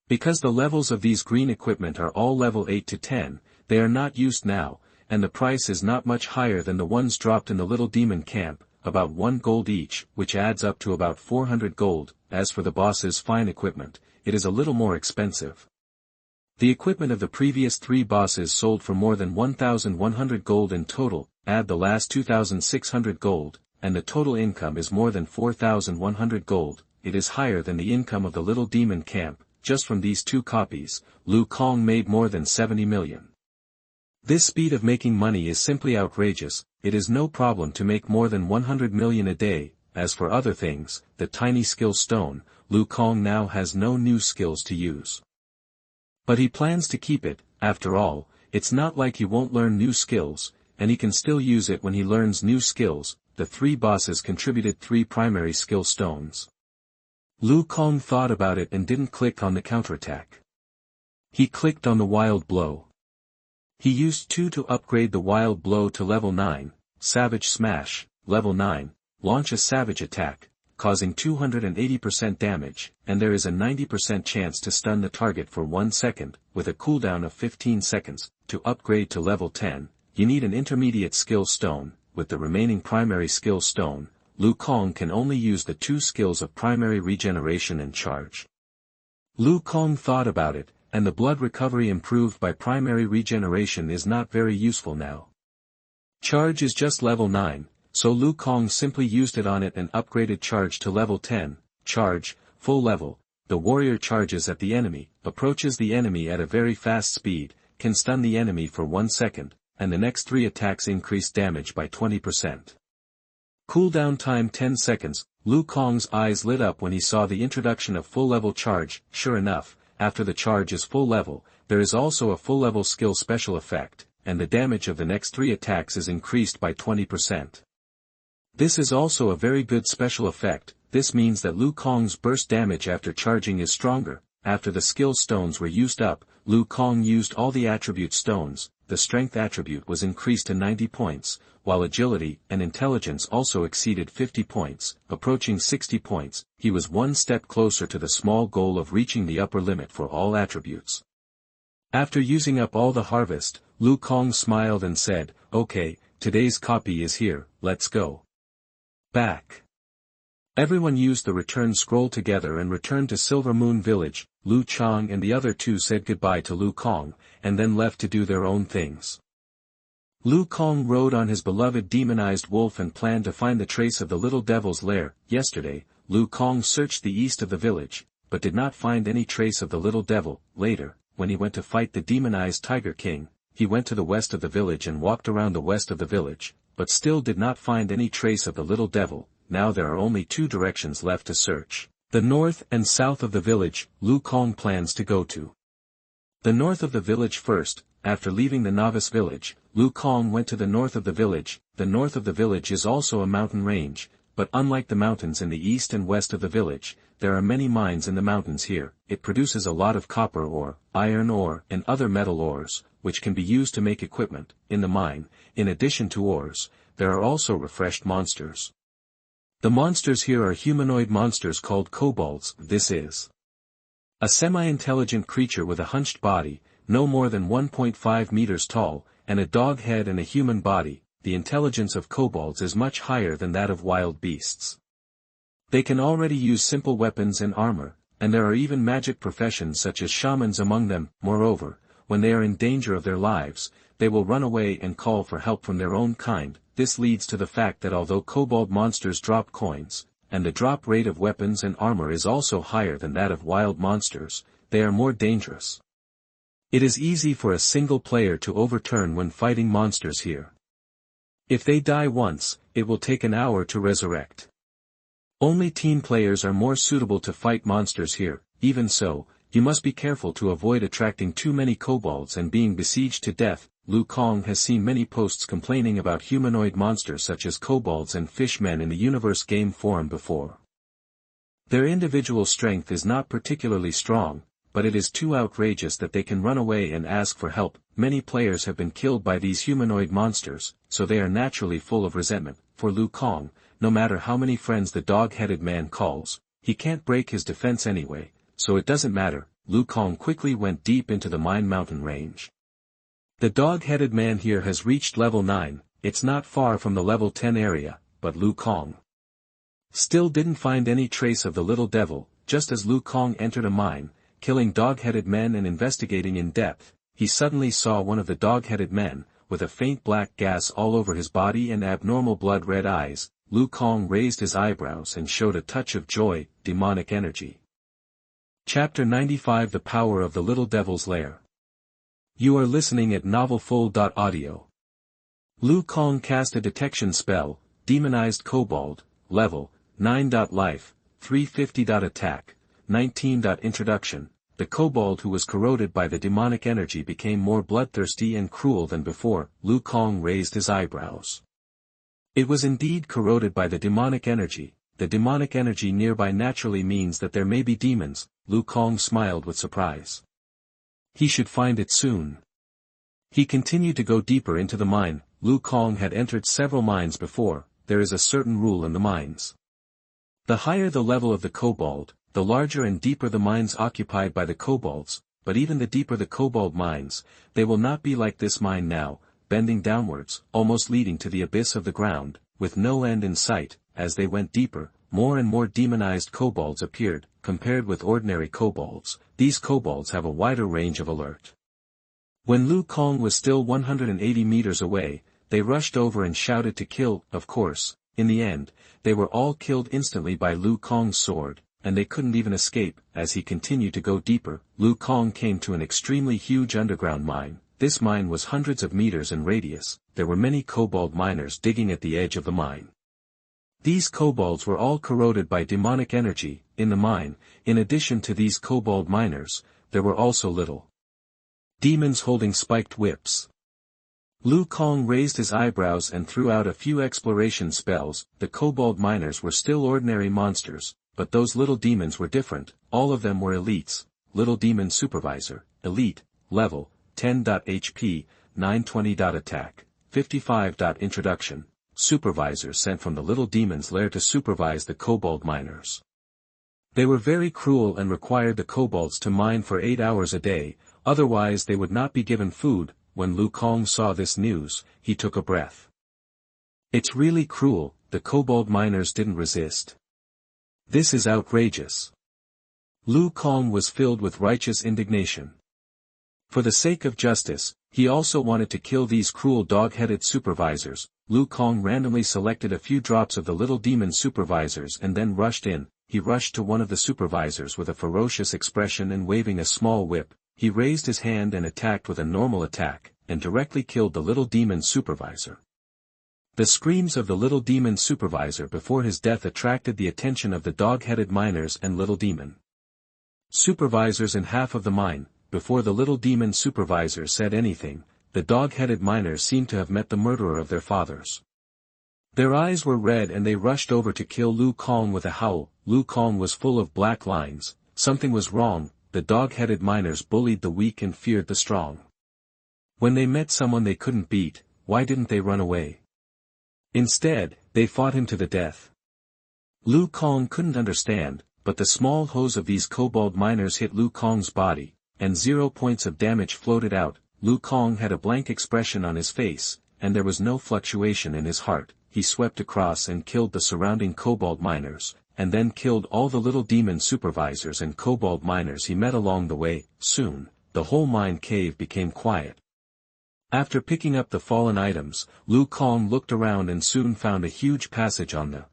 Because the levels of these green equipment are all level 8 to 10, they are not used now, and the price is not much higher than the ones dropped in the Little Demon Camp, about 1 gold each, which adds up to about 400 gold. As for the boss's fine equipment, it is a little more expensive. The equipment of the previous 3 bosses sold for more than 1,100 gold in total, add the last 2,600 gold, and the total income is more than 4,100 gold. It is higher than the income of the little demon camp. Just from these 2 copies, Lu Kang made more than 70 million. This speed of making money is simply outrageous. It is no problem to make more than 100 million a day. As for other things, the tiny skill stone, Lu Kang now has no new skills to use. But he plans to keep it. After all, it's not like he won't learn new skills, and he can still use it when he learns new skills. The 3 bosses contributed 3 primary skill stones. Lu Kang thought about it and didn't click on the counterattack. He clicked on the wild blow. He used 2 to upgrade the wild blow to level 9, savage smash, level 9, launch a savage attack, causing 280% damage, and there is a 90% chance to stun the target for 1 second, with a cooldown of 15 seconds. To upgrade to level 10, you need an intermediate skill stone. With the remaining primary skill stone, Lu Kang can only use the 2 skills of primary regeneration and charge. Lu Kang thought about it, and the blood recovery improved by primary regeneration is not very useful now. Charge is just level 9, so Lu Kang simply used it on it and upgraded charge to level 10, charge, full level. The warrior charges at the enemy, approaches the enemy at a very fast speed, can stun the enemy for 1 second, and the next 3 attacks increase damage by 20%. Cooldown time 10 seconds, Lu Kang's eyes lit up when he saw the introduction of full-level charge. Sure enough, after the charge is full level, there is also a full-level skill special effect, and the damage of the next 3 attacks is increased by 20%. This is also a very good special effect. This means that Lu Kang's burst damage after charging is stronger. After the skill stones were used up, Lu Kang used all the attribute stones. The strength attribute was increased to 90 points, while agility and intelligence also exceeded 50 points, approaching 60 points. He was 1 step closer to the small goal of reaching the upper limit for all attributes. After using up all the harvest, Lu Kang smiled and said, "Okay, today's copy is here, let's go back." Everyone used the return scroll together and returned to Silver Moon Village. Lu Chang and the other 2 said goodbye to Lu Kang, and then left to do their own things. Lu Kang rode on his beloved demonized wolf and planned to find the trace of the little devil's lair. Yesterday, Lu Kang searched the east of the village, but did not find any trace of the little devil. Later, when he went to fight the demonized Tiger King, he went to the west of the village and walked around the west of the village, but still did not find any trace of the little devil. Now there are only 2 directions left to search. The north and south of the village. Lu Kang plans to go to the north of the village first. After leaving the novice village, Lu Kang went to the north of the village. The north of the village is also a mountain range, but unlike the mountains in the east and west of the village, there are many mines in the mountains here. It produces a lot of copper ore, iron ore, and other metal ores, which can be used to make equipment. In the mine, in addition to ores, there are also refreshed monsters. The monsters here are humanoid monsters called kobolds. This is a semi-intelligent creature with a hunched body, no more than 1.5 meters tall, and a dog head and a human body. The intelligence of kobolds is much higher than that of wild beasts. They can already use simple weapons and armor, and there are even magic professions such as shamans among them. Moreover, when they are in danger of their lives, they will run away and call for help from their own kind. This leads to the fact that although kobold monsters drop coins, and the drop rate of weapons and armor is also higher than that of wild monsters, they are more dangerous. It is easy for a single player to overturn when fighting monsters here. If they die once, it will take an hour to resurrect. Only team players are more suitable to fight monsters here. Even so, you must be careful to avoid attracting too many kobolds and being besieged to death. Lu Kang has seen many posts complaining about humanoid monsters such as kobolds and fishmen in the universe game forum before. Their individual strength is not particularly strong, but it is too outrageous that they can run away and ask for help. Many players have been killed by these humanoid monsters, so they are naturally full of resentment. For Lu Kang, no matter how many friends the dog-headed man calls, he can't break his defense anyway, so it doesn't matter. Lu Kang quickly went deep into the Mine Mountain range. The dog-headed man here has reached level 9, it's not far from the level 10 area, but Lu Kang still didn't find any trace of the little devil. Just as Lu Kang entered a mine, killing dog-headed men and investigating in depth, he suddenly saw one of the dog-headed men, with a faint black gas all over his body and abnormal blood-red eyes. Lu Kang raised his eyebrows and showed a touch of joy, demonic energy. Chapter 95 The Power of the Little Devil's Lair. You are listening at novelfull.audio. Lu Kang cast a detection spell, Demonized Kobold, level, 9. Life, 350. Attack, 19. Introduction. The kobold who was corroded by the demonic energy became more bloodthirsty and cruel than before. Lu Kang raised his eyebrows. It was indeed corroded by the demonic energy. The demonic energy nearby naturally means that there may be demons. Lu Kang smiled with surprise. He should find it soon. He continued to go deeper into the mine. Lu Kang had entered several mines before. There is a certain rule in the mines. The higher the level of the kobold, the larger and deeper the mines occupied by the kobolds, but even the deeper the kobold mines, they will not be like this mine now, bending downwards, almost leading to the abyss of the ground, with no end in sight. As they went deeper, more and more demonized kobolds appeared. Compared with ordinary kobolds, these kobolds have a wider range of alert. When Lu Kang was still 180 meters away, they rushed over and shouted to kill. Of course, in the end, they were all killed instantly by Lu Kang's sword, and they couldn't even escape. As he continued to go deeper, Lu Kang came to an extremely huge underground mine. This mine was hundreds of meters in radius. There were many kobold miners digging at the edge of the mine. These kobolds were all corroded by demonic energy. In the mine, in addition to these kobold miners, there were also little demons holding spiked whips. Lu Kang raised his eyebrows and threw out a few exploration spells. The kobold miners were still ordinary monsters, but those little demons were different. All of them were elites. Little Demon Supervisor, Elite, level, 10. HP, 920. Attack, 55. Introduction. Supervisors sent from the Little Demon's lair to supervise the kobold miners. They were very cruel and required the kobolds to mine for 8 hours a day, otherwise they would not be given food. When Lu Kang saw this news, he took a breath. It's really cruel. The kobold miners didn't resist. This is outrageous. Lu Kang was filled with righteous indignation. For the sake of justice, he also wanted to kill these cruel dog-headed supervisors. Lu Kang randomly selected a few drops of the Little Demon Supervisors and then rushed in. He rushed to one of the supervisors with a ferocious expression and waving a small whip. He raised his hand and attacked with a normal attack, and directly killed the Little Demon Supervisor. The screams of the Little Demon Supervisor before his death attracted the attention of the dog-headed miners and Little Demon Supervisors in half of the mine. Before the Little Demon Supervisor said anything, the dog-headed miners seemed to have met the murderer of their fathers. Their eyes were red and they rushed over to kill Lu Kang with a howl. Lu Kang was full of black lines. Something was wrong. The dog-headed miners bullied the weak and feared the strong. When they met someone they couldn't beat, why didn't they run away? Instead, they fought him to the death. Lu Kang couldn't understand, but the small hose of these kobold miners hit Lu Kang's body, and 0 points of damage floated out. Lu Kang had a blank expression on his face, and there was no fluctuation in his heart. He swept across and killed the surrounding kobold miners, and then killed all the Little Demon Supervisors and kobold miners he met along the way. Soon, the whole mine cave became quiet. After picking up the fallen items, Lu Kang looked around and soon found a huge passage on the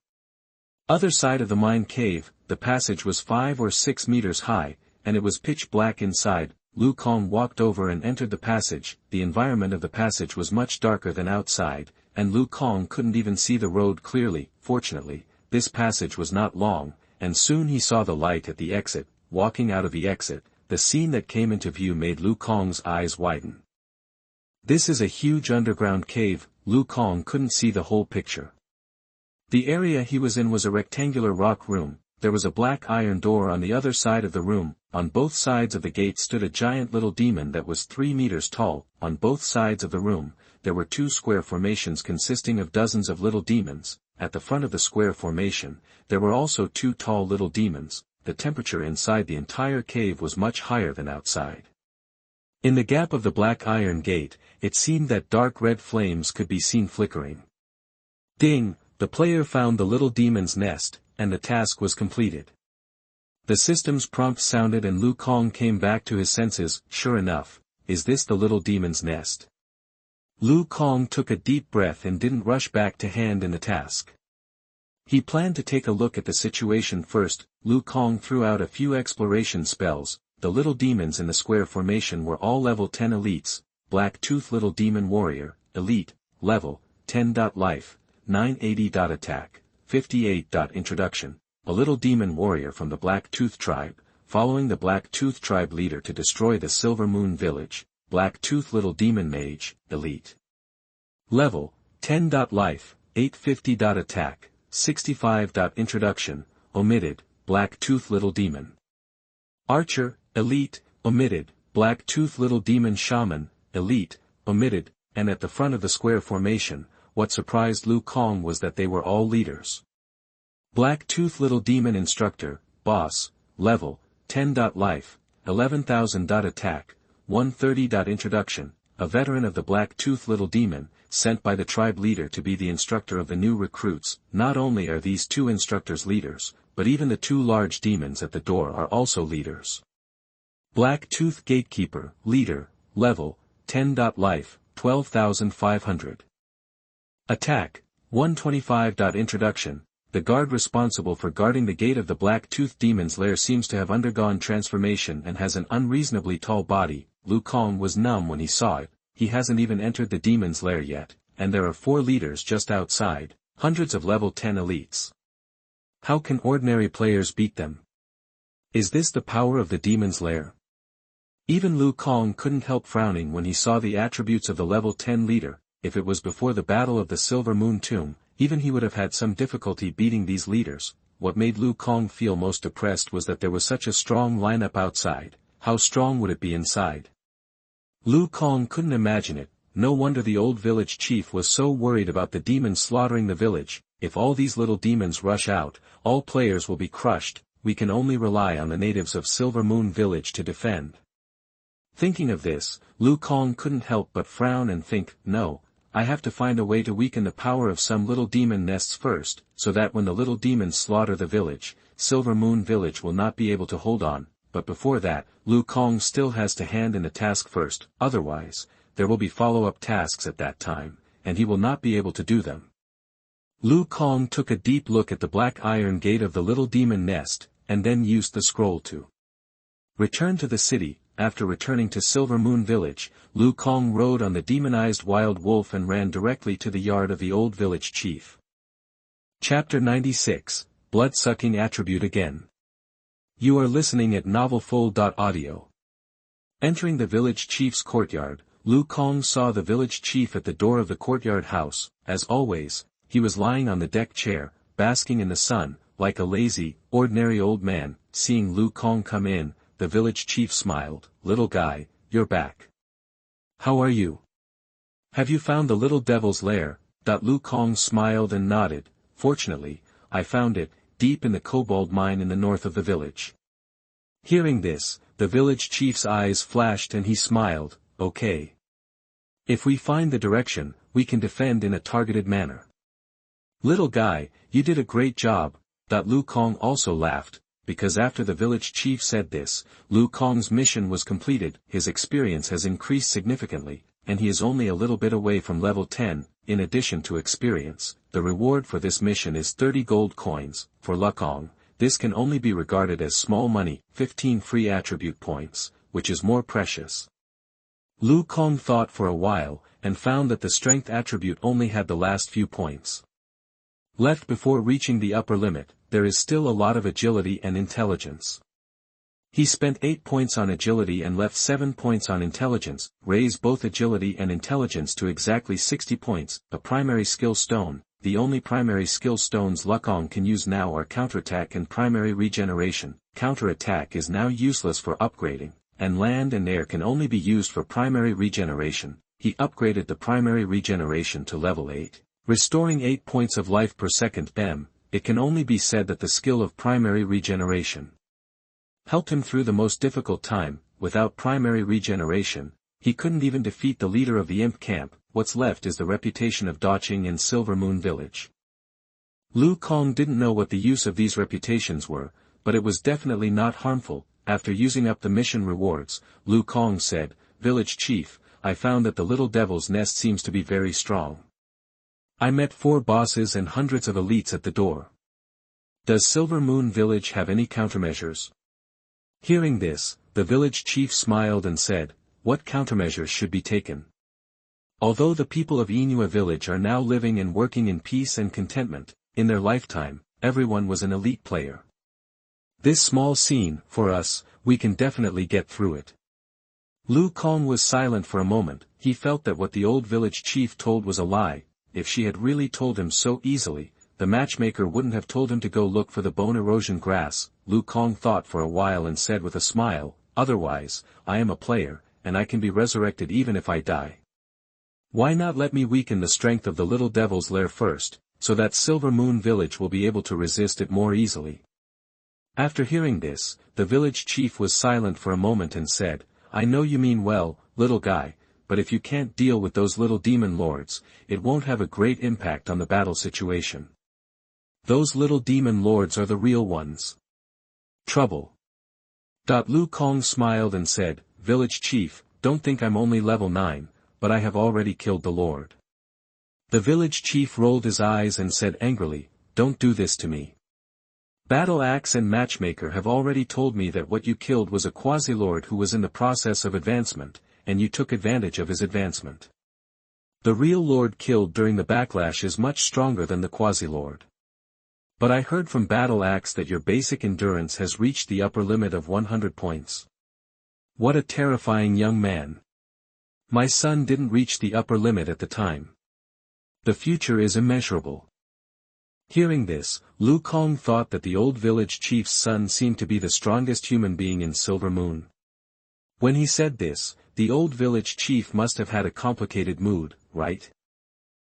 other side of the mine cave. The passage was 5 or 6 meters high, and it was pitch black inside. Lu Kang walked over and entered the passage. The environment of the passage was much darker than outside, and Lu Kang couldn't even see the road clearly. Fortunately, this passage was not long, and soon he saw the light at the exit. Walking out of the exit, the scene that came into view made Lu Kang's eyes widen. This is a huge underground cave. Lu Kang couldn't see the whole picture. The area he was in was a rectangular rock room. There was a black iron door on the other side of the room. On both sides of the gate stood a giant little demon that was 3 meters tall. On both sides of the room, there were 2 square formations consisting of dozens of little demons. At the front of the square formation, there were also 2 tall little demons. The temperature inside the entire cave was much higher than outside. In the gap of the black iron gate, it seemed that dark red flames could be seen flickering. Ding! The player found the little demon's nest, and the task was completed. The system's prompt sounded and Lu Kong came back to his senses. Sure enough, is this the little demon's nest? Lu Kong took a deep breath and didn't rush back to hand in the task. He planned to take a look at the situation first. Lu Kong threw out a few exploration spells. The little demons in the square formation were all level 10 elites. Black Tooth Little Demon Warrior, Elite, level 10. Life, 980. Attack, 58. Introduction. A little demon warrior from the Black Tooth tribe, following the Black Tooth tribe leader to destroy the Silver Moon village. Black Tooth Little Demon Mage, Elite. Level 10. Life, 850. Attack, 65. Introduction, omitted, Black Tooth Little Demon. Archer, Elite, omitted, Black Tooth Little Demon Shaman, Elite, omitted, and at the front of the square formation, what surprised Lu Kong was that they were all leaders. Black Tooth Little Demon Instructor, Boss, level 10. Life, 11,000. Attack, 130. Introduction, a veteran of the Black Tooth Little Demon, sent by the tribe leader to be the instructor of the new recruits. Not only are these two instructors leaders, but even the two large demons at the door are also leaders. Black Tooth Gatekeeper, Leader, level 10. Life, 12,500. Attack, 125. Introduction, the guard responsible for guarding the gate of the Black Tooth Demon's lair seems to have undergone transformation and has an unreasonably tall body. Lu Kong was numb when he saw it. He hasn't even entered the demon's lair yet, and there are 4 leaders just outside, hundreds of level 10 elites. How can ordinary players beat them? Is this the power of the demon's lair? Even Lu Kong couldn't help frowning when he saw the attributes of the level 10 leader. If it was before the Battle of the Silver Moon Tomb, even he would have had some difficulty beating these leaders. What made Lu Kong feel most depressed was that there was such a strong lineup outside. How strong would it be inside? Lu Kong couldn't imagine it. No wonder the old village chief was so worried about the demons slaughtering the village. If all these little demons rush out, all players will be crushed. We can only rely on the natives of Silver Moon Village to defend. Thinking of this, Lu Kong couldn't help but frown and think, no, I have to find a way to weaken the power of some little demon nests first, so that when the little demons slaughter the village, Silver Moon Village will not be able to hold on. But before that, Lu Kong still has to hand in the task first. Otherwise, there will be follow-up tasks at that time, and he will not be able to do them. Lu Kong took a deep look at the black iron gate of the little demon nest, and then used the scroll to return to the city. After returning to Silver Moon Village, Lu Kong rode on the demonized wild wolf and ran directly to the yard of the old village chief. Chapter 96, Blood-Sucking Attribute Again. You are listening at novelfull.audio. Entering the village chief's courtyard, Lu Kong saw the village chief at the door of the courtyard house. As always, he was lying on the deck chair, basking in the sun, like a lazy, ordinary old man. Seeing Lu Kong come in, the village chief smiled. Little guy, you're back. How are you? Have you found the little devil's lair? Lu Kong smiled and nodded. Fortunately, I found it, deep in the kobold mine in the north of the village. Hearing this, the village chief's eyes flashed and he smiled. Okay. If we find the direction, we can defend in a targeted manner. Little guy, you did a great job. Lu Kong also laughed, because after the village chief said this, Lu Kong's mission was completed. His experience has increased significantly, and he is only a little bit away from level 10. In addition to experience, the reward for this mission is 30 gold coins. For Lu Kong, this can only be regarded as small money. 15 free attribute points, which is more precious. Lu Kong thought for a while, and found that the strength attribute only had the last few points left before reaching the upper limit. There is still a lot of agility and intelligence. He spent 8 points on agility and left 7 points on intelligence. Raise both agility and intelligence to exactly 60 points. A primary skill stone. The only primary skill stones Lu Kong can use now are Counterattack and Primary Regeneration. Counterattack is now useless for upgrading, and Land and Air can only be used for Primary Regeneration. He upgraded the Primary Regeneration to level 8, restoring 8 points of life per second. It can only be said that the skill of Primary Regeneration helped him through the most difficult time. Without Primary Regeneration, he couldn't even defeat the leader of the imp camp. What's left is the reputation of dodging in Silver Moon Village. Lu Kong didn't know what the use of these reputations were, but it was definitely not harmful. After using up the mission rewards, Lu Kong said, "Village Chief, I found that the little devil's nest seems to be very strong. I met 4 bosses and hundreds of elites at the door. Does Silver Moon Village have any countermeasures?" Hearing this, the village chief smiled and said, "What countermeasures should be taken? Although the people of Inua Village are now living and working in peace and contentment, in their lifetime, everyone was an elite player. This small scene, for us, we can definitely get through it." Lu Kong was silent for a moment. He felt that what the old village chief told was a lie. If she had really told him so easily, the matchmaker wouldn't have told him to go look for the bone erosion grass. Lu Kong thought for a while and said with a smile, "Otherwise, I am a player, and I can be resurrected even if I die. Why not let me weaken the strength of the little devil's lair first, so that Silver Moon Village will be able to resist it more easily?" After hearing this, the village chief was silent for a moment and said, "I know you mean well, little guy, but if you can't deal with those little demon lords, it won't have a great impact on the battle situation. Those little demon lords are the real ones. Trouble." Lu Kong smiled and said, "Village chief, don't think I'm only level 9, but I have already killed the lord." The village chief rolled his eyes and said angrily, "Don't do this to me. Battle Axe and Matchmaker have already told me that what you killed was a quasi-lord who was in the process of advancement, and you took advantage of his advancement. The real lord killed during the backlash is much stronger than the quasi-lord. But I heard from Battle Axe that your basic endurance has reached the upper limit of 100 points. What a terrifying young man. My son didn't reach the upper limit at the time. The future is immeasurable." Hearing this, Lu Kong thought that the old village chief's son seemed to be the strongest human being in Silver Moon. When he said this, the old village chief must have had a complicated mood, right?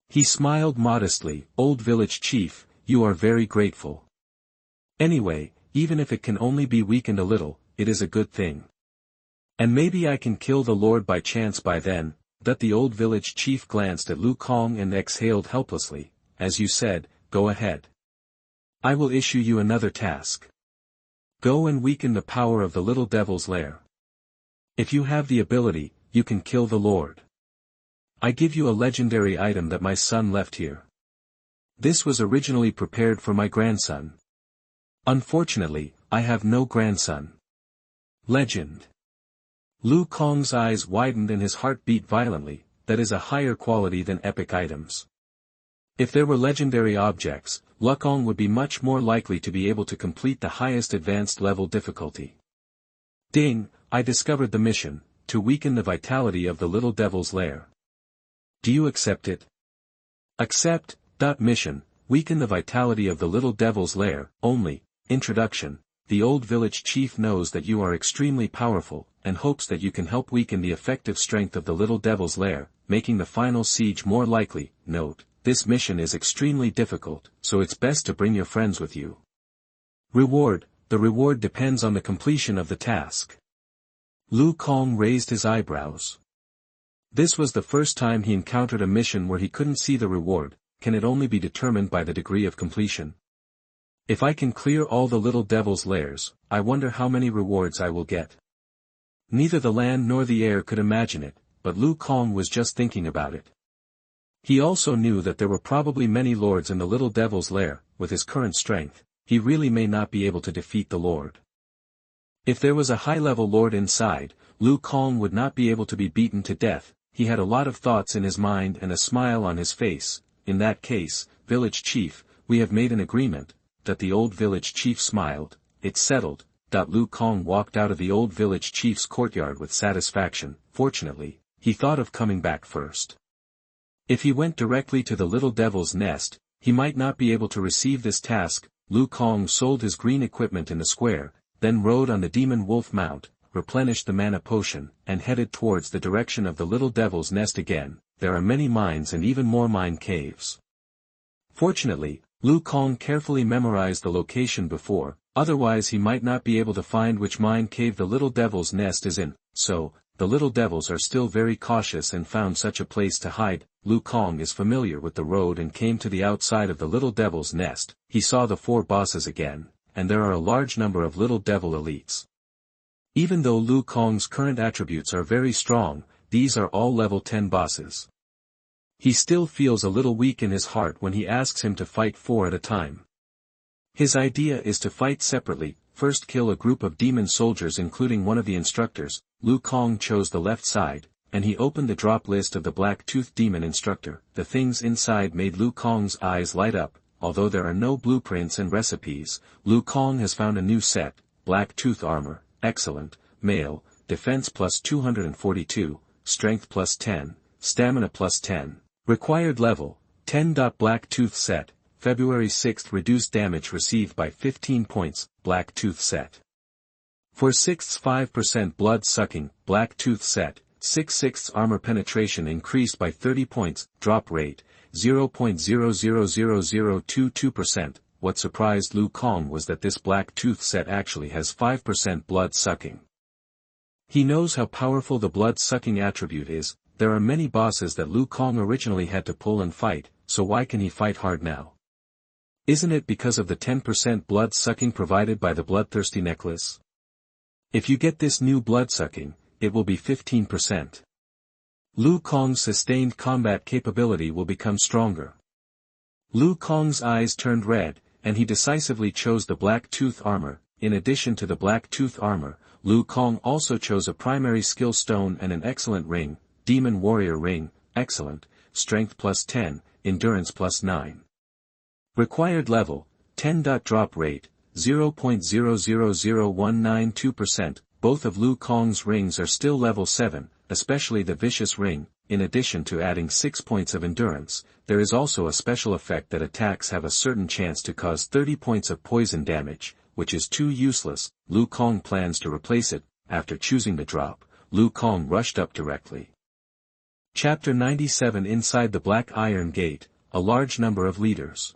He smiled modestly, "Old village chief, you are very grateful. Anyway, even if it can only be weakened a little, it is a good thing. And maybe I can kill the lord by chance by then." That the old village chief glanced at Lu Kong and exhaled helplessly. "As you said, go ahead. I will issue you another task. Go and weaken the power of the little devil's lair. If you have the ability, you can kill the lord. I give you a legendary item that my son left here. This was originally prepared for my grandson. Unfortunately, I have no grandson." Legend. Lu Kong's eyes widened and his heart beat violently. That is a higher quality than epic items. If there were legendary objects, Lu Kong would be much more likely to be able to complete the highest advanced level difficulty. Ding, I discovered the mission, to weaken the vitality of the little devil's lair. Do you accept it? Accept. Mission, weaken the vitality of the little devil's lair, only. Introduction. The old village chief knows that you are extremely powerful, and hopes that you can help weaken the effective strength of the little devil's lair, making the final siege more likely. Note, this mission is extremely difficult, so it's best to bring your friends with you. Reward, the reward depends on the completion of the task. Lu Kong raised his eyebrows. This was the first time he encountered a mission where he couldn't see the reward. Can it only be determined by the degree of completion? If I can clear all the little devil's lairs, I wonder how many rewards I will get. Neither the land nor the air could imagine it, but Lu Kong was just thinking about it. He also knew that there were probably many lords in the little devil's lair. With his current strength, he really may not be able to defeat the lord. If there was a high-level lord inside, Lu Kong would not be able to be beaten to death. He had a lot of thoughts in his mind and a smile on his face. In that case, village chief, we have made an agreement. That the old village chief smiled. It's settled. Lu Kong walked out of the old village chief's courtyard with satisfaction. Fortunately, he thought of coming back first. If he went directly to the little devil's nest, he might not be able to receive this task. Lu Kong sold his green equipment in the square, then rode on the demon wolf mount, replenished the mana potion, and headed towards the direction of the little devil's nest again. There are many mines and even more mine caves. Fortunately, Lu Kong carefully memorized the location before, otherwise he might not be able to find which mine cave the little devil's nest is in. So, the little devils are still very cautious and found such a place to hide. Lu Kong is familiar with the road and came to the outside of the little devil's nest. He saw the 4 bosses again. and there are a large number of Little Devil elites. Even though Lu Kong's current attributes are very strong, these are all level 10 bosses. He still feels a little weak in his heart when he asks him to fight 4 at a time. His idea is to fight separately, first kill a group of demon soldiers including one of the instructors. Lu Kong chose the left side, and he opened the drop list of the Black-Toothed Demon Instructor. The things inside made Lu Kong's eyes light up. Although there are no blueprints and recipes, Lu Kong has found a new set: Black Tooth Armor, excellent, male, defense plus 242, strength plus 10, stamina plus 10, required level, 10. Black Tooth Set, February 6th. Reduced damage received by 15 points, Black Tooth Set. For 6th 5% blood sucking, Black Tooth Set, 6/6 armor penetration increased by 30 points, drop rate, 0.000022%. What surprised Lu Kong was that this Black Tooth set actually has 5% blood sucking. He knows how powerful the blood sucking attribute is. There are many bosses that Lu Kong originally had to pull and fight, so why can he fight hard now? Isn't it because of the 10% blood sucking provided by the bloodthirsty necklace? If you get this new blood sucking, it will be 15%. Lu Kong's sustained combat capability will become stronger. Lu Kong's eyes turned red, and he decisively chose the Black Tooth Armor. In addition to the Black Tooth Armor, Lu Kong also chose a primary skill stone and an excellent ring, Demon Warrior Ring, excellent, strength plus 10, endurance plus 9. Required level, 10. Drop rate, 0.000192%. Both of Lu Kong's rings are still level 7, especially the Vicious Ring. In addition to adding 6 points of endurance, there is also a special effect that attacks have a certain chance to cause 30 points of poison damage, which is too useless. Lu Kong plans to replace it. After choosing the drop, Lu Kong rushed up directly. Chapter 97. Inside the Black Iron Gate, a large number of leaders.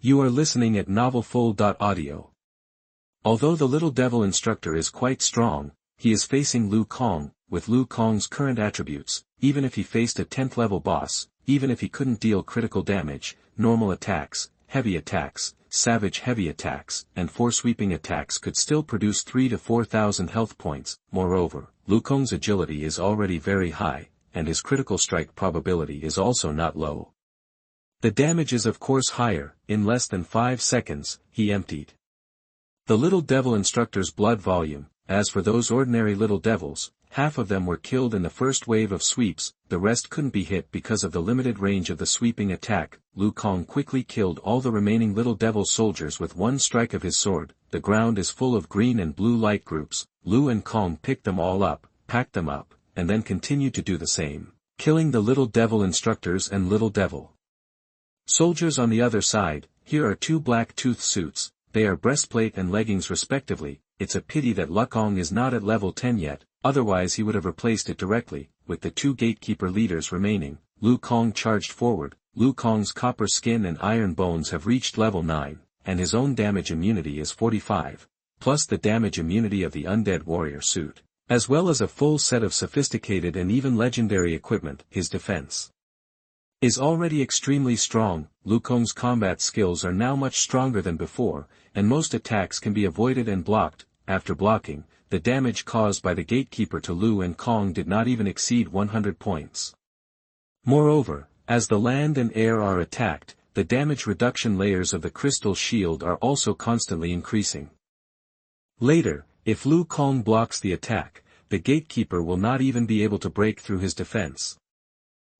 You are listening at novelfull.audio. Although the Little Devil Instructor is quite strong, he is facing Lu Kong. With Lu Kong's current attributes, even if he faced a 10th level boss, even if he couldn't deal critical damage, normal attacks, heavy attacks, savage heavy attacks, and 4 sweeping attacks could still produce 3 to 4,000 health points. Moreover, Lu Kong's agility is already very high, and his critical strike probability is also not low. The damage is of course higher. In less than 5 seconds, he emptied the Little Devil Instructor's blood volume. As for those ordinary Little Devils, half of them were killed in the first wave of sweeps, the rest couldn't be hit because of the limited range of the sweeping attack. Lu Kong quickly killed all the remaining Little Devil soldiers with one strike of his sword. The ground is full of green and blue light groups. Lu and Kong picked them all up, packed them up, and then continued to do the same, killing the Little Devil Instructors and Little Devil soldiers on the other side. Here are 2 Black Tooth suits. They are breastplate and leggings respectively. It's a pity that Lu Kong is not at level 10 yet, otherwise he would have replaced it directly. With the 2 gatekeeper leaders remaining, Lu Kong charged forward. Lu Kong's copper skin and iron bones have reached level 9, and his own damage immunity is 45, plus the damage immunity of the Undead Warrior suit, as well as a full set of sophisticated and even legendary equipment. His defense is already extremely strong. Lu Kong's combat skills are now much stronger than before, and most attacks can be avoided and blocked. After blocking, the damage caused by the gatekeeper to Lu and Kong did not even exceed 100 points. Moreover, as the land and air are attacked, the damage reduction layers of the crystal shield are also constantly increasing. Later, if Lu Kong blocks the attack, the gatekeeper will not even be able to break through his defense.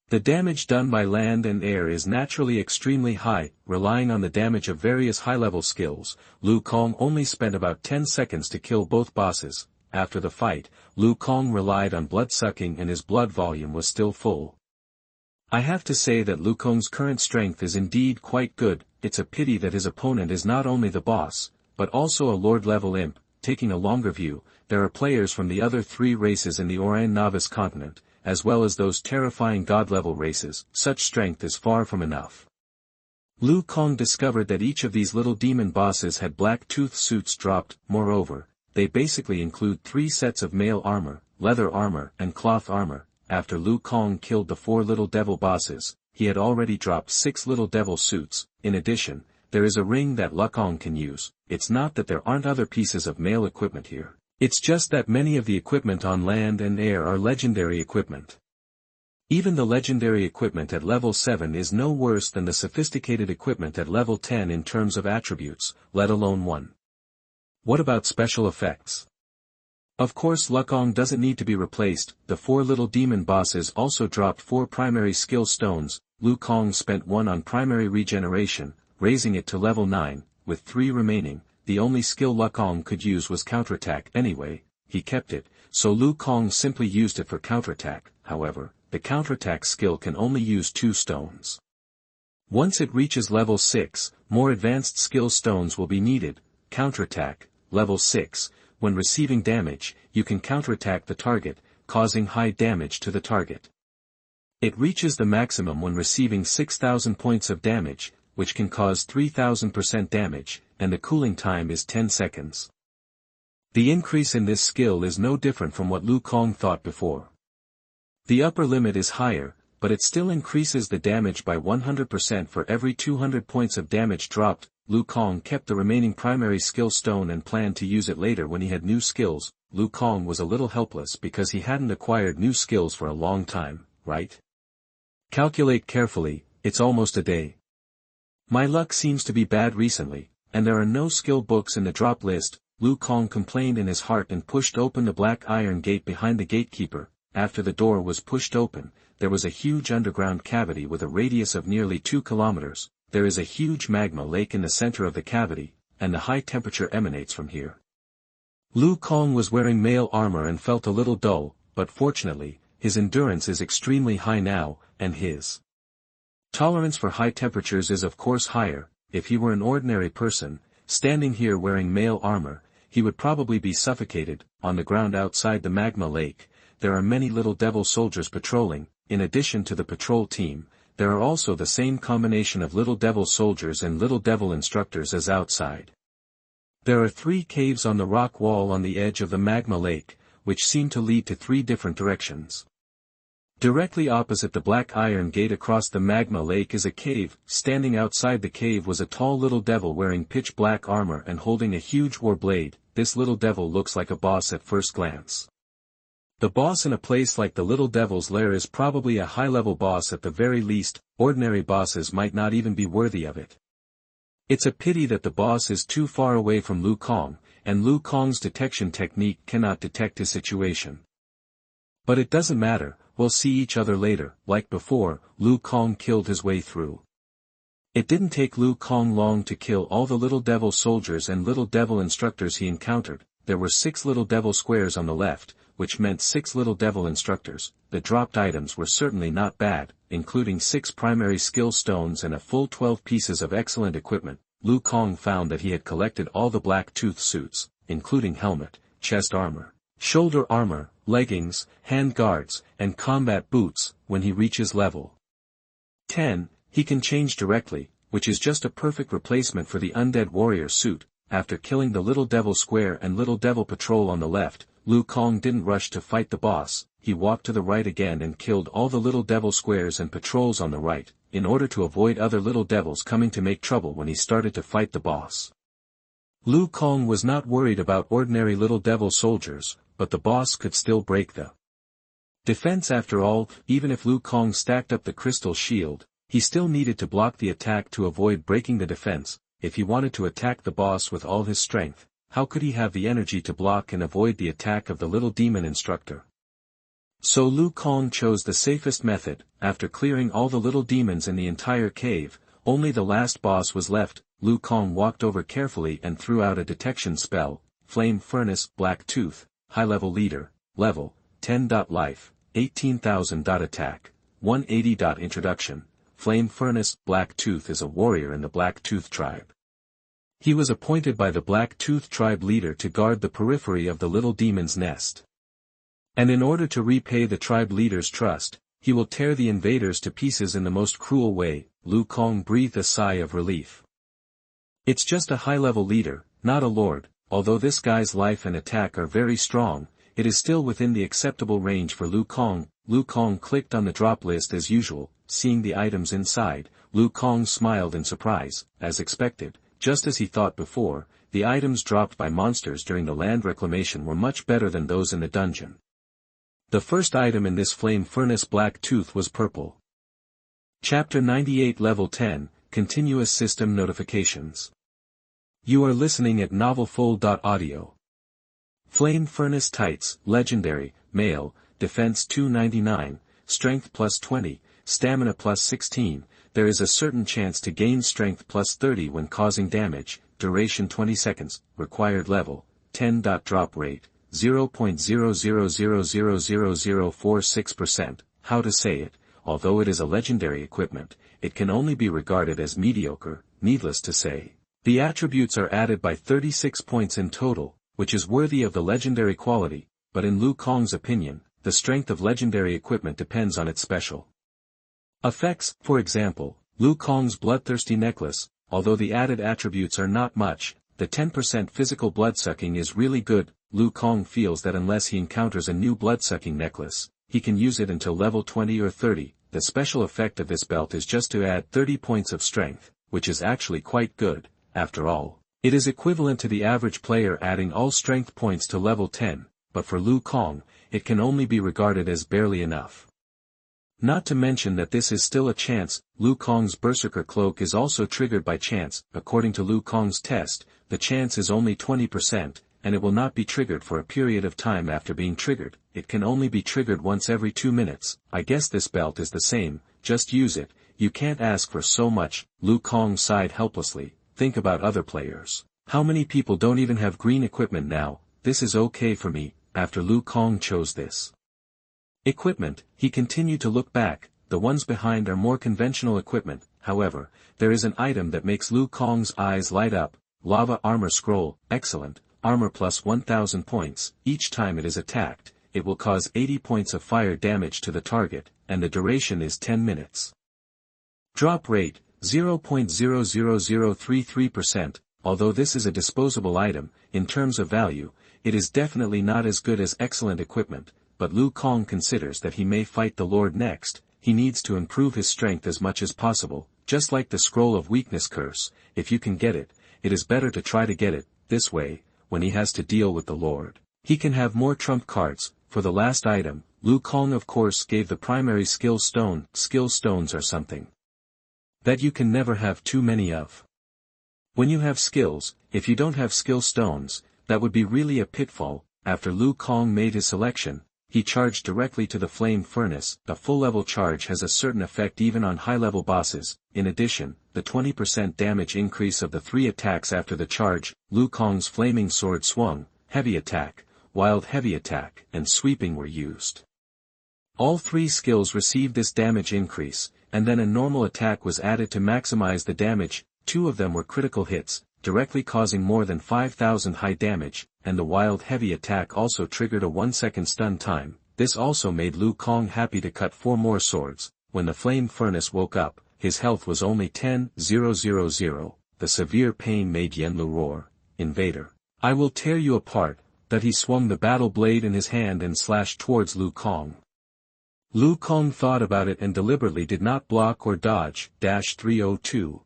The damage done by land and air is naturally extremely high. Relying on the damage of various high-level skills, Lu Kong only spent about 10 seconds to kill both bosses. After the fight, Lu Kong relied on blood-sucking and his blood volume was still full. I have to say that Lu Kong's current strength is indeed quite good. It's a pity that his opponent is not only the boss, but also a Lord-level imp. Taking a longer view, there are players from the other 3 races in the Orion Novice continent, as well as those terrifying god-level races. Such strength is far from enough. Lu Kong discovered that each of these little demon bosses had black tooth suits dropped. Moreover, they basically include 3 sets of mail armor, leather armor and cloth armor. After Lu Kong killed the 4 little devil bosses, he had already dropped 6 little devil suits. In addition, there is a ring that Wukong can use. It's not that there aren't other pieces of male equipment here. It's just that many of the equipment on land and air are legendary equipment. Even the legendary equipment at level 7 is no worse than the sophisticated equipment at level 10 in terms of attributes, let alone 1. What about special effects? Of course Wukong doesn't need to be replaced. The 4 little demon bosses also dropped 4 primary skill stones. Wukong spent 1 on primary regeneration, raising it to level 9, with 3 remaining. The only skill Wukong could use was counterattack anyway, he kept it, so Wukong simply used it for counterattack. However, the counterattack skill can only use 2 stones. Once it reaches level 6, more advanced skill stones will be needed. Counterattack, level 6, when receiving damage, you can counterattack the target, causing high damage to the target. It reaches the maximum when receiving 6,000 points of damage, which can cause 3,000% damage, and the cooling time is 10 seconds. The increase in this skill is no different from what Wukong thought before. The upper limit is higher, but it still increases the damage by 100% for every 200 points of damage dropped. Wukong kept the remaining primary skill stone and planned to use it later when he had new skills. Wukong was a little helpless because he hadn't acquired new skills for a long time, right? Calculate carefully, it's almost a day. My luck seems to be bad recently, and there are no skill books in the drop list. Wukong complained in his heart and pushed open the black iron gate behind the gatekeeper. After the door was pushed open, there was a huge underground cavity with a radius of nearly 2 kilometers. There is a huge magma lake in the center of the cavity, and the high temperature emanates from here. Wukong was wearing mail armor and felt a little dull, but fortunately, his endurance is extremely high now, and his tolerance for high temperatures is of course higher. If he were an ordinary person, standing here wearing mail armor, he would probably be suffocated. On the ground outside the magma lake, there are many little devil soldiers patrolling. In addition to the patrol team, there are also the same combination of little devil soldiers and little devil instructors as outside. There are 3 caves on the rock wall on the edge of the magma lake, which seem to lead to 3 different directions. Directly opposite the black iron gate across the magma lake is a cave. Standing outside the cave was a tall little devil wearing pitch black armor and holding a huge war blade. This little devil looks like a boss at first glance. The boss in a place like the little devil's lair is probably a high-level boss at the very least. Ordinary bosses might not even be worthy of it. It's a pity that the boss is too far away from Wukong, and Wukong's detection technique cannot detect his situation. But it doesn't matter, we'll see each other later. Like before, Wukong killed his way through. It didn't take Wukong long to kill all the little devil soldiers and little devil instructors he encountered. There were 6 little devil squares on the left, which meant 6 little devil instructors. The dropped items were certainly not bad, including 6 primary skill stones and a full 12 pieces of excellent equipment. Wukong found that he had collected all the black tooth suits, including helmet, chest armor, shoulder armor, leggings, hand guards, and combat boots. When he reaches level 10, he can change directly, which is just a perfect replacement for the undead warrior suit. After killing the little devil square and little devil patrol on the left, Wukong didn't rush to fight the boss. He walked to the right again and killed all the little devil squares and patrols on the right, in order to avoid other little devils coming to make trouble when he started to fight the boss. Wukong was not worried about ordinary little devil soldiers, but the boss could still break the defense after all. Even if Wukong stacked up the crystal shield, he still needed to block the attack to avoid breaking the defense. If he wanted to attack the boss with all his strength, how could he have the energy to block and avoid the attack of the little demon instructor? So Wukong chose the safest method. After clearing all the little demons in the entire cave, only the last boss was left. Wukong walked over carefully and threw out a detection spell. Flame Furnace, Black Tooth, High-Level Leader, Level 10. Life, 18,000. Attack, 180. Introduction. Flame Furnace, Black Tooth is a warrior in the Black Tooth tribe. He was appointed by the Black Tooth tribe leader to guard the periphery of the little demon's nest. And in order to repay the tribe leader's trust, he will tear the invaders to pieces in the most cruel way. Wukong breathed a sigh of relief. It's just a high-level leader, not a lord. Although this guy's life and attack are very strong, it is still within the acceptable range for Wukong. Wukong clicked on the drop list as usual, seeing the items inside. Lu Kong smiled in surprise. As expected, just as he thought before, the items dropped by monsters during the land reclamation were much better than those in the dungeon. The first item in this flame furnace Black Tooth was purple. Chapter 98 Level 10, Continuous System Notifications. You are listening at novelfull.audio. Flame Furnace Tights, Legendary, Male, Defense 299, Strength plus 20, Stamina plus 16, there is a certain chance to gain Strength plus 30 when causing damage, duration 20 seconds, required level, 10. Drop rate, 0.00000046%, how to say it, although it is a legendary equipment, it can only be regarded as mediocre, needless to say. The attributes are added by 36 points in total, which is worthy of the legendary quality, but in Lu Kong's opinion, the strength of legendary equipment depends on its special effects. For example, Lu Kong's Bloodthirsty Necklace, although the added attributes are not much, the 10% physical bloodsucking is really good. Lu Kong feels that unless he encounters a new bloodsucking necklace, he can use it until level 20 or 30. The special effect of this belt is just to add 30 points of strength, which is actually quite good. After all, it is equivalent to the average player adding all strength points to level 10, but for Lu Kong, it can only be regarded as barely enough. Not to mention that this is still a chance. Lu Kong's Berserker Cloak is also triggered by chance. According to Lu Kong's test, the chance is only 20%, and it will not be triggered for a period of time after being triggered. It can only be triggered once every 2 minutes. I guess this belt is the same, just use it, you can't ask for so much. Lu Kong sighed helplessly. Think about other players. How many people don't even have green equipment now? This is okay for me. After Lu Kong chose this equipment, he continued to look back. The ones behind are more conventional equipment. However, there is an item that makes Lu Kong's eyes light up. Lava Armor Scroll, excellent, armor plus 1000 points. Each time it is attacked, it will cause 80 points of fire damage to the target, and the duration is 10 minutes. Drop rate, 0.00033%, although this is a disposable item, in terms of value, it is definitely not as good as excellent equipment, but Lu Kong considers that he may fight the Lord next. He needs to improve his strength as much as possible, just like the Scroll of Weakness curse. If you can get it, it is better to try to get it. This way, when he has to deal with the Lord, he can have more trump cards. For the last item, Lu Kong of course gave the primary skill stone. Skill stones are something that you can never have too many of. When you have skills, if you don't have skill stones, that would be really a pitfall. After Lu Kong made his selection, he charged directly to the flame furnace. A full-level charge has a certain effect even on high-level bosses. In addition, the 20% damage increase of the 3 attacks after the charge, Lu Kong's flaming sword swung, heavy attack, wild heavy attack, and sweeping were used. All 3 skills received this damage increase, and then a normal attack was added to maximize the damage. 2 of them were critical hits, directly causing more than 5000 high damage, and the wild heavy attack also triggered a 1-second stun time. This also made Lu Kong happy to cut 4 more swords. When the flame furnace woke up, his health was only 10,000. The severe pain made Yenlu roar, "Invader, I will tear you apart." That he swung the battle blade in his hand and slashed towards Lu Kong. Lu Kong thought about it and deliberately did not block or dodge. 302.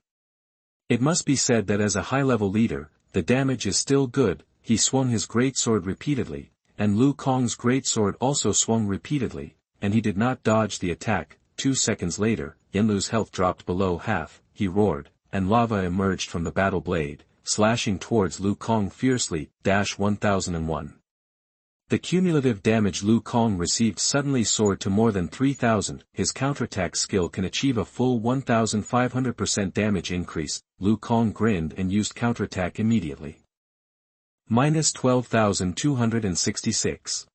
It must be said that as a high-level leader, the damage is still good. He swung his greatsword repeatedly, and Lu Kong's greatsword also swung repeatedly, and he did not dodge the attack. 2 seconds later, Yenlu's health dropped below half. He roared, and lava emerged from the battle blade, slashing towards Lu Kong fiercely. 1001. The cumulative damage Lu Kong received suddenly soared to more than 3000. His counterattack skill can achieve a full 1500% damage increase. Lu Kong grinned and used counterattack immediately. Minus 12,266.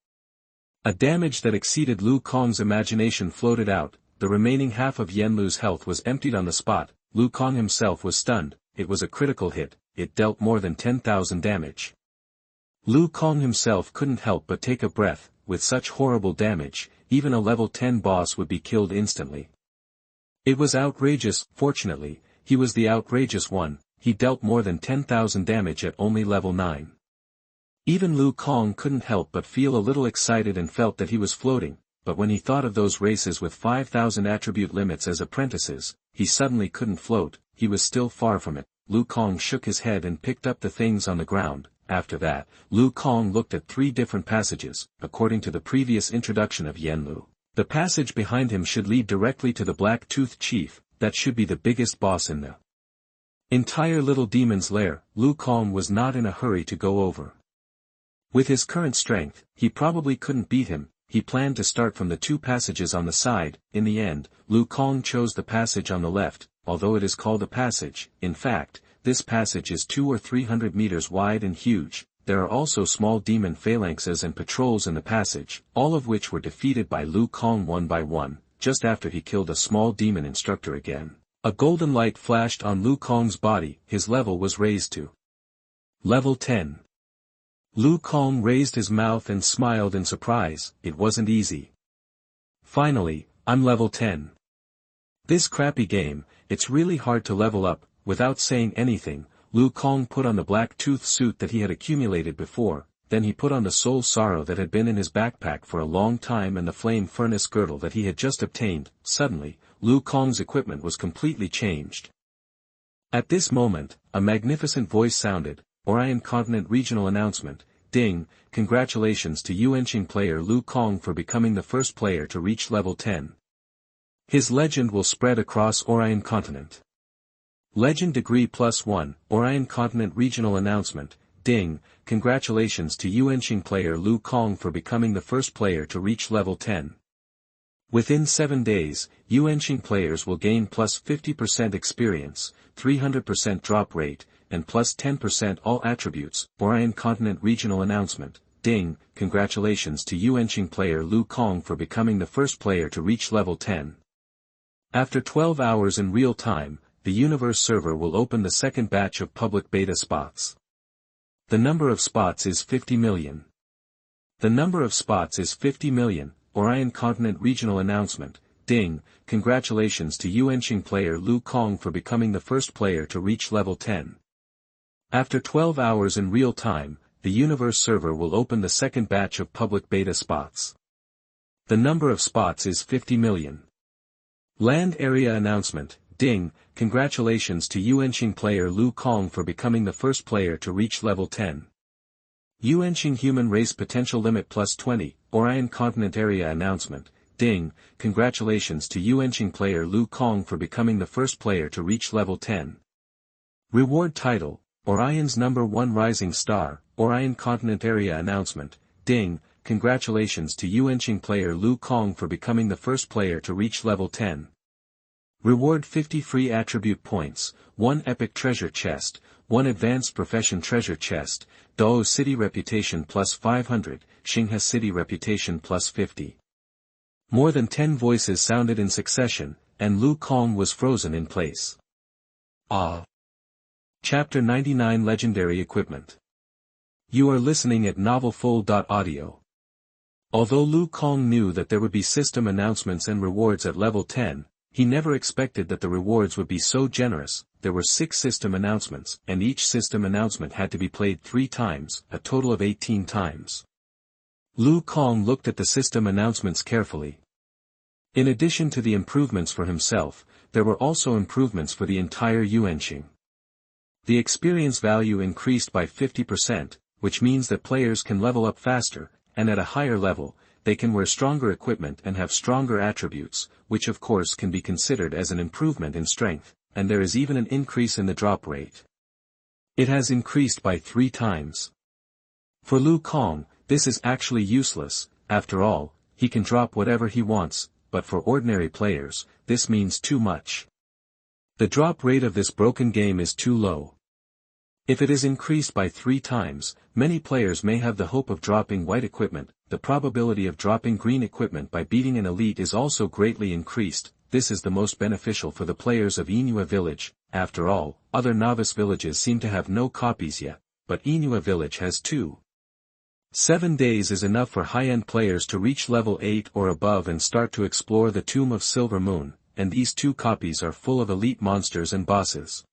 A damage that exceeded Lu Kong's imagination floated out. The remaining half of Yenlu's health was emptied on the spot. Lu Kong himself was stunned. It was a critical hit. It dealt more than 10,000 damage. Lu Kong himself couldn't help but take a breath. With such horrible damage, even a level 10 boss would be killed instantly. It was outrageous. Fortunately, he was the outrageous one. He dealt more than 10,000 damage at only level 9. Even Lu Kong couldn't help but feel a little excited and felt that he was floating, but when he thought of those races with 5,000 attribute limits as apprentices, he suddenly couldn't float, he was still far from it. Lu Kong shook his head and picked up the things on the ground. After that, Lu Kong looked at 3 different passages, according to the previous introduction of Yenlu. The passage behind him should lead directly to the Black-Toothed Chief, that should be the biggest boss in the entire Little Demon's lair. Lu Kong was not in a hurry to go over. With his current strength, he probably couldn't beat him. He planned to start from the 2 passages on the side. In the end, Lu Kong chose the passage on the left, although it is called a passage. In fact, this passage is 200 or 300 meters wide and huge. There are also small demon phalanxes and patrols in the passage, all of which were defeated by Lu Kong one by one, just after he killed a small demon instructor again. A golden light flashed on Lu Kong's body. His level was raised to level 10. Lu Kong raised his mouth and smiled in surprise. It wasn't easy. Finally, I'm level 10. This crappy game, it's really hard to level up. Without saying anything, Lu Kong put on the black tooth suit that he had accumulated before, then he put on the soul sorrow that had been in his backpack for a long time and the flame furnace girdle that he had just obtained. Suddenly, Lu Kong's equipment was completely changed. At this moment, a magnificent voice sounded. Orion Continent Regional Announcement, Ding, congratulations to Yuanqing player Lu Kong for becoming the first player to reach level 10. His legend will spread across Orion Continent. Legend Degree +1, Orion Continent Regional Announcement, Ding, congratulations to Yuanqing player Lu Kong for becoming the first player to reach level 10. Within 7 days, Yuanqing players will gain +50% experience, 300% drop rate, and +10% all attributes. Orion Continent Regional Announcement, Ding, congratulations to Yuanqing player Lu Kong for becoming the first player to reach level 10. After 12 hours in real time, the Universe server will open the second batch of public beta spots. The number of spots is 50 million. The number of spots is 50 million. Orion Continent Regional Announcement, Ding, congratulations to Yuanqing player Lu Kong for becoming the first player to reach level 10. After 12 hours in real time, the Universe server will open the second batch of public beta spots. The number of spots is 50 million. Land Area Announcement, Ding, congratulations to Yuanqing player Lu Kong for becoming the first player to reach level 10. Yuanqing Human Race Potential Limit +20, Orion Continent Area Announcement, Ding, congratulations to Yuanqing player Lu Kong for becoming the first player to reach level 10. Reward Title, Orion's number 1 Rising Star, Orion Continent Area Announcement, Ding, congratulations to Yuanqing player Lu Kong for becoming the first player to reach level 10. Reward 50 free attribute points, 1 epic treasure chest, 1 advanced profession treasure chest, Dao City Reputation +500, Xinghe City Reputation +50. More than 10 voices sounded in succession, and Lu Kong was frozen in place. Ah! Chapter 99 Legendary Equipment. You are listening at novelfull.audio. Although Lu Kong knew that there would be system announcements and rewards at level 10, he never expected that the rewards would be so generous. There were 6 system announcements, and each system announcement had to be played 3 times, a total of 18 times. Lu Kong looked at the system announcements carefully. In addition to the improvements for himself, there were also improvements for the entire Yuanqing. The experience value increased by 50%, which means that players can level up faster, and at a higher level, they can wear stronger equipment and have stronger attributes, which of course can be considered as an improvement in strength, and there is even an increase in the drop rate. It has increased by 3 times. For Lu Kong, this is actually useless. After all, he can drop whatever he wants, but for ordinary players, this means too much. The drop rate of this broken game is too low. If it is increased by 3 times, many players may have the hope of dropping white equipment. The probability of dropping green equipment by beating an elite is also greatly increased. This is the most beneficial for the players of Inua Village. After all, other novice villages seem to have no copies yet, but Inua Village has 2. 7 days is enough for high-end players to reach level 8 or above and start to explore the Tomb of Silver Moon, and these 2 copies are full of elite monsters and bosses.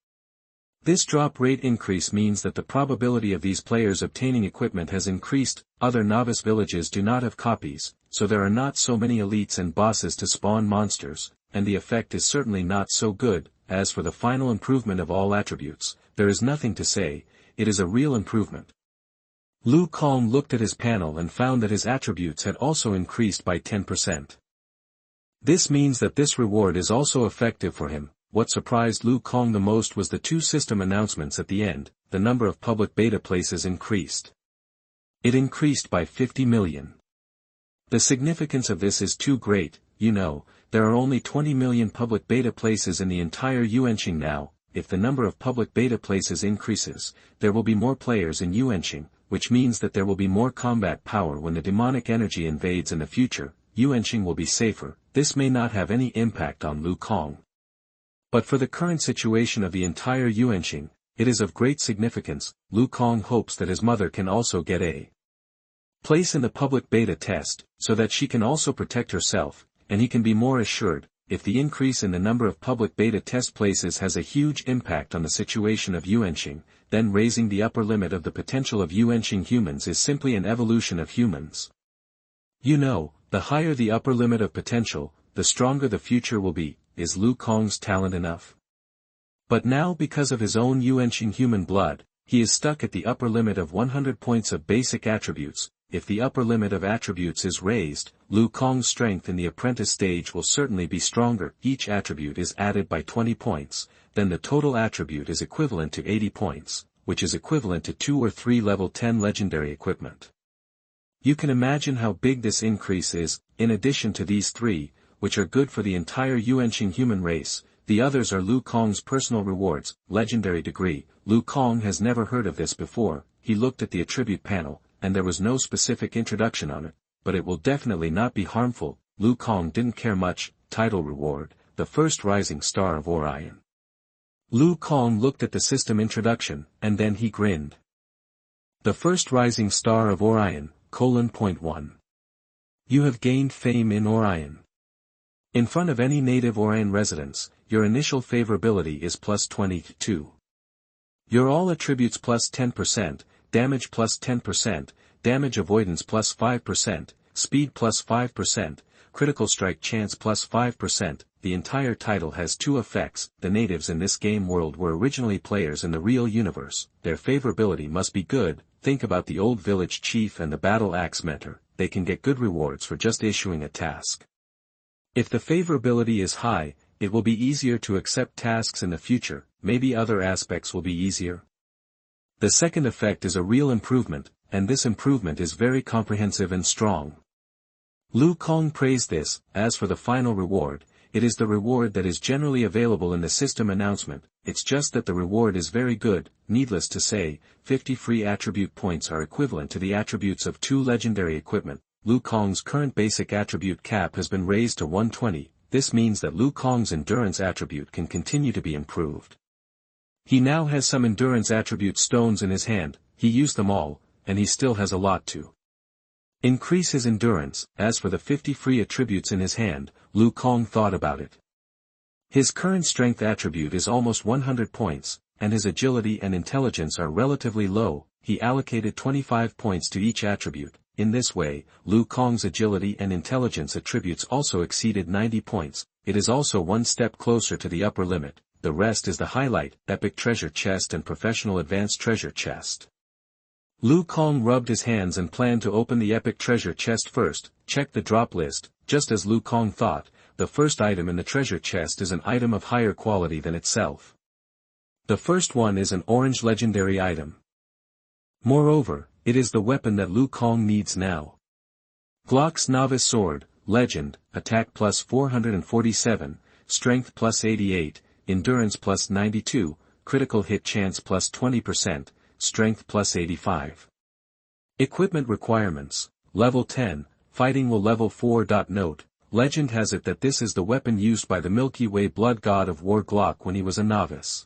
This drop rate increase means that the probability of these players obtaining equipment has increased. Other novice villages do not have copies, so there are not so many elites and bosses to spawn monsters, and the effect is certainly not so good. As for the final improvement of all attributes, there is nothing to say, it is a real improvement. Lu Kang looked at his panel and found that his attributes had also increased by 10%. This means that this reward is also effective for him. What surprised Lu Kang the most was the two system announcements at the end. The number of public beta places increased. It increased by 50 million. The significance of this is too great. You know, there are only 20 million public beta places in the entire Yuanqing now. If the number of public beta places increases, there will be more players in Yuanqing, which means that there will be more combat power when the demonic energy invades in the future. Yuanqing will be safer. This may not have any impact on Lu Kang. But for the current situation of the entire Yuanqing, it is of great significance. Lu Kang hopes that his mother can also get a place in the public beta test, so that she can also protect herself, and he can be more assured. If the increase in the number of public beta test places has a huge impact on the situation of Yuanqing, then raising the upper limit of the potential of Yuanqing humans is simply an evolution of humans. You know, the higher the upper limit of potential, the stronger the future will be. Is Lu Kang's talent enough? But now because of his own Yuanqing human blood, he is stuck at the upper limit of 100 points of basic attributes. If the upper limit of attributes is raised, Lu Kang's strength in the apprentice stage will certainly be stronger. Each attribute is added by 20 points, then the total attribute is equivalent to 80 points, which is equivalent to 2 or 3 level 10 legendary equipment. You can imagine how big this increase is. In addition to these three, which are good for the entire Yuanqing human race, the others are Lu Kang's personal rewards. Legendary degree. Lu Kang has never heard of this before. He looked at the attribute panel, and there was no specific introduction on it, but it will definitely not be harmful. Lu Kang didn't care much. Title reward, the first rising star of Orion. Lu Kang looked at the system introduction, and then he grinned. The first rising star of Orion, :1. You have gained fame in Orion. In front of any native Orion residents, your initial favorability is plus 22. Your all attributes plus 10%, damage plus 10%, damage avoidance plus 5%, speed plus 5%, critical strike chance plus 5%. The entire title has two effects. The natives in this game world were originally players in the real universe. Their favorability must be good. Think about the old village chief and the battle axe mentor. They can get good rewards for just issuing a task. If the favorability is high, it will be easier to accept tasks in the future. Maybe other aspects will be easier. The second effect is a real improvement, and this improvement is very comprehensive and strong. Lu Kang praised this. As for the final reward, it is the reward that is generally available in the system announcement. It's just that the reward is very good. Needless to say, 50 free attribute points are equivalent to the attributes of 2 legendary equipment. Lu Kang's current basic attribute cap has been raised to 120. This means that Lu Kang's endurance attribute can continue to be improved. He now has some endurance attribute stones in his hand. He used them all, and he still has a lot to increase his endurance. As for the 50 free attributes in his hand, Lu Kang thought about it. His current strength attribute is almost 100 points, and his agility and intelligence are relatively low. He allocated 25 points to each attribute. In this way, Lu Kang's agility and intelligence attributes also exceeded 90 points. It is also one step closer to the upper limit. The rest is the highlight: epic treasure chest and professional advanced treasure chest. Lu Kang rubbed his hands and planned to open the epic treasure chest first. Check the drop list. Just as Lu Kang thought, the first item in the treasure chest is an item of higher quality than itself. The first one is an orange legendary item. Moreover, it is the weapon that Lu Kang needs now. Glock's novice sword, legend, attack plus 447, strength plus 88, endurance plus 92, critical hit chance plus 20%, strength plus 85. Equipment requirements, level 10, fighting will level 4. Note, legend has it that this is the weapon used by the Milky Way blood god of war Glock when he was a novice.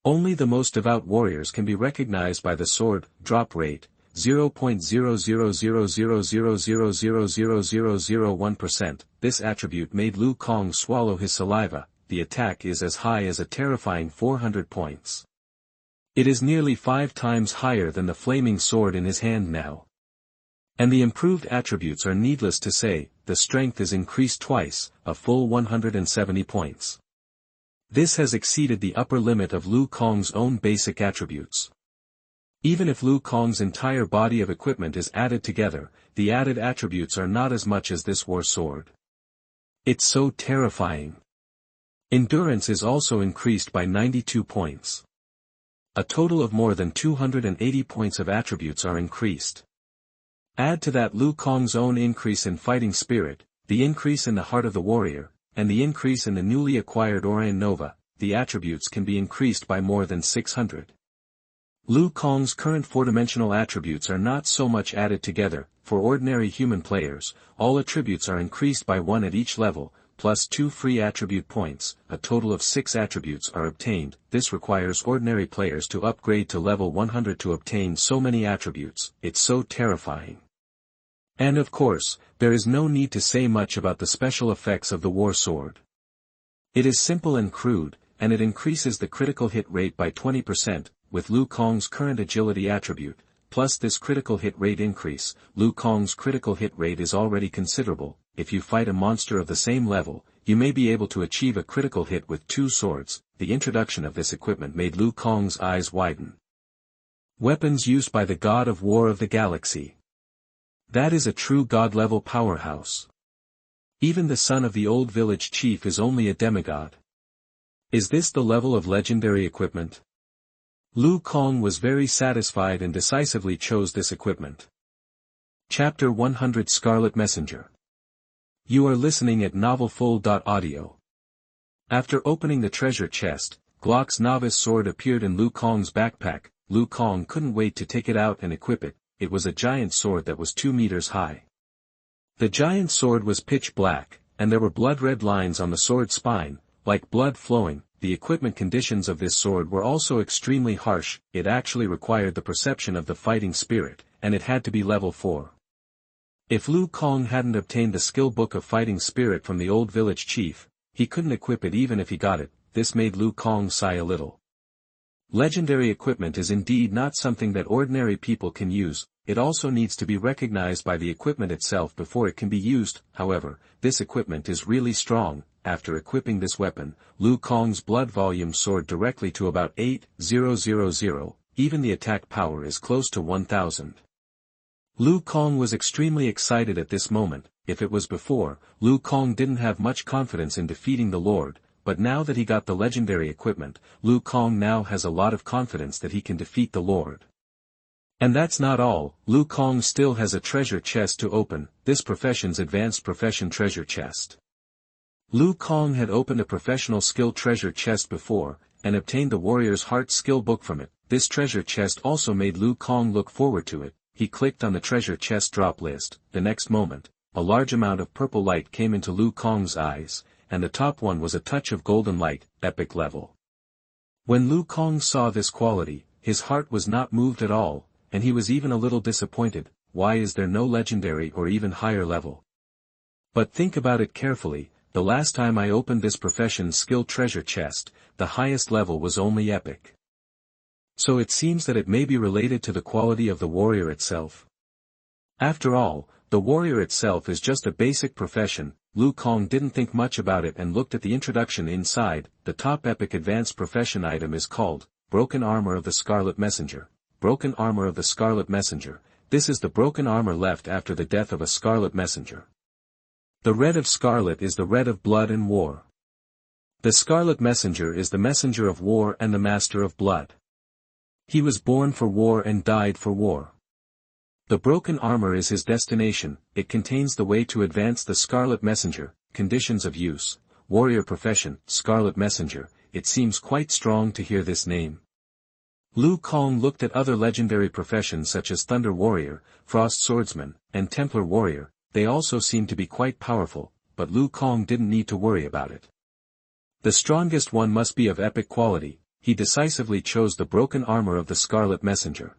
Only the most devout warriors can be recognized by the sword. Drop rate, 0.00000000001%. This attribute made Lu Kang swallow his saliva. The attack is as high as a terrifying 400 points. It is nearly 5 times higher than the flaming sword in his hand now. And the improved attributes are needless to say, the strength is increased twice, a full 170 points. This has exceeded the upper limit of Lu Kong's own basic attributes. Even if Lu Kong's entire body of equipment is added together, the added attributes are not as much as this war sword. It's so terrifying. Endurance is also increased by 92 points. A total of more than 280 points of attributes are increased. Add to that Lu Kong's own increase in fighting spirit, the increase in the heart of the warrior, and the increase in the newly acquired Mtlnovel, the attributes can be increased by more than 600. Lu Kong's current four-dimensional attributes are not so much added together. For ordinary human players, all attributes are increased by 1 at each level, plus 2 free attribute points, a total of 6 attributes are obtained. This requires ordinary players to upgrade to level 100 to obtain so many attributes. It's so terrifying. And of course, there is no need to say much about the special effects of the war sword. It is simple and crude, and it increases the critical hit rate by 20%, with Lu Kong's current agility attribute, plus this critical hit rate increase. Lu Kong's critical hit rate is already considerable. If you fight a monster of the same level, you may be able to achieve a critical hit with 2 swords. The introduction of this equipment made Lu Kong's eyes widen. Weapons used by the god of war of the galaxy. That is a true god-level powerhouse. Even the son of the old village chief is only a demigod. Is this the level of legendary equipment? Lu Kong was very satisfied and decisively chose this equipment. Chapter 100 Scarlet Messenger. You are listening at novelfull.audio. After opening the treasure chest, Glock's novice sword appeared in Lu Kong's backpack. Lu Kong couldn't wait to take it out and equip it. It was a giant sword that was 2 meters high. The giant sword was pitch black, and there were blood-red lines on the sword's spine, like blood flowing. The equipment conditions of this sword were also extremely harsh. It actually required the perception of the fighting spirit, and it had to be level 4. If Lu Kong hadn't obtained the skill book of fighting spirit from the old village chief, he couldn't equip it even if he got it. This made Lu Kong sigh a little. Legendary equipment is indeed not something that ordinary people can use. It also needs to be recognized by the equipment itself before it can be used. However, this equipment is really strong. After equipping this weapon, Lu Kong's blood volume soared directly to about 8,000. Even the attack power is close to 1,000. Lu Kong was extremely excited at this moment. If it was before, Lu Kong didn't have much confidence in defeating the Lord, but now that he got the legendary equipment, Lu Kong now has a lot of confidence that he can defeat the Lord. And that's not all. Lu Kong still has a treasure chest to open, this profession's advanced profession treasure chest. Lu Kong had opened a professional skill treasure chest before, and obtained the warrior's heart skill book from it. This treasure chest also made Lu Kong look forward to it. He clicked on the treasure chest drop list. The next moment, a large amount of purple light came into Lu Kong's eyes, and the top one was a touch of golden light, epic level. When Lu Kong saw this quality, his heart was not moved at all, and he was even a little disappointed. Why is there no legendary or even higher level? But think about it carefully. The last time I opened this profession's skill treasure chest, the highest level was only epic. So it seems that it may be related to the quality of the warrior itself. After all, the warrior itself is just a basic profession. Lu Kong didn't think much about it and looked at the introduction inside. The top epic advanced profession item is called Broken Armor of the Scarlet Messenger. Broken Armor of the Scarlet Messenger. This is the broken armor left after the death of a Scarlet Messenger. The red of Scarlet is the red of blood and war. The Scarlet Messenger is the messenger of war and the master of blood. He was born for war and died for war. The broken armor is his destination. It contains the way to advance the Scarlet Messenger. Conditions of use. Warrior profession, Scarlet Messenger. It seems quite strong to hear this name. Lu Kong looked at other legendary professions such as Thunder Warrior, Frost Swordsman, and Templar Warrior. They also seem to be quite powerful, but Lu Kong didn't need to worry about it. The strongest one must be of epic quality. He decisively chose the broken armor of the Scarlet Messenger.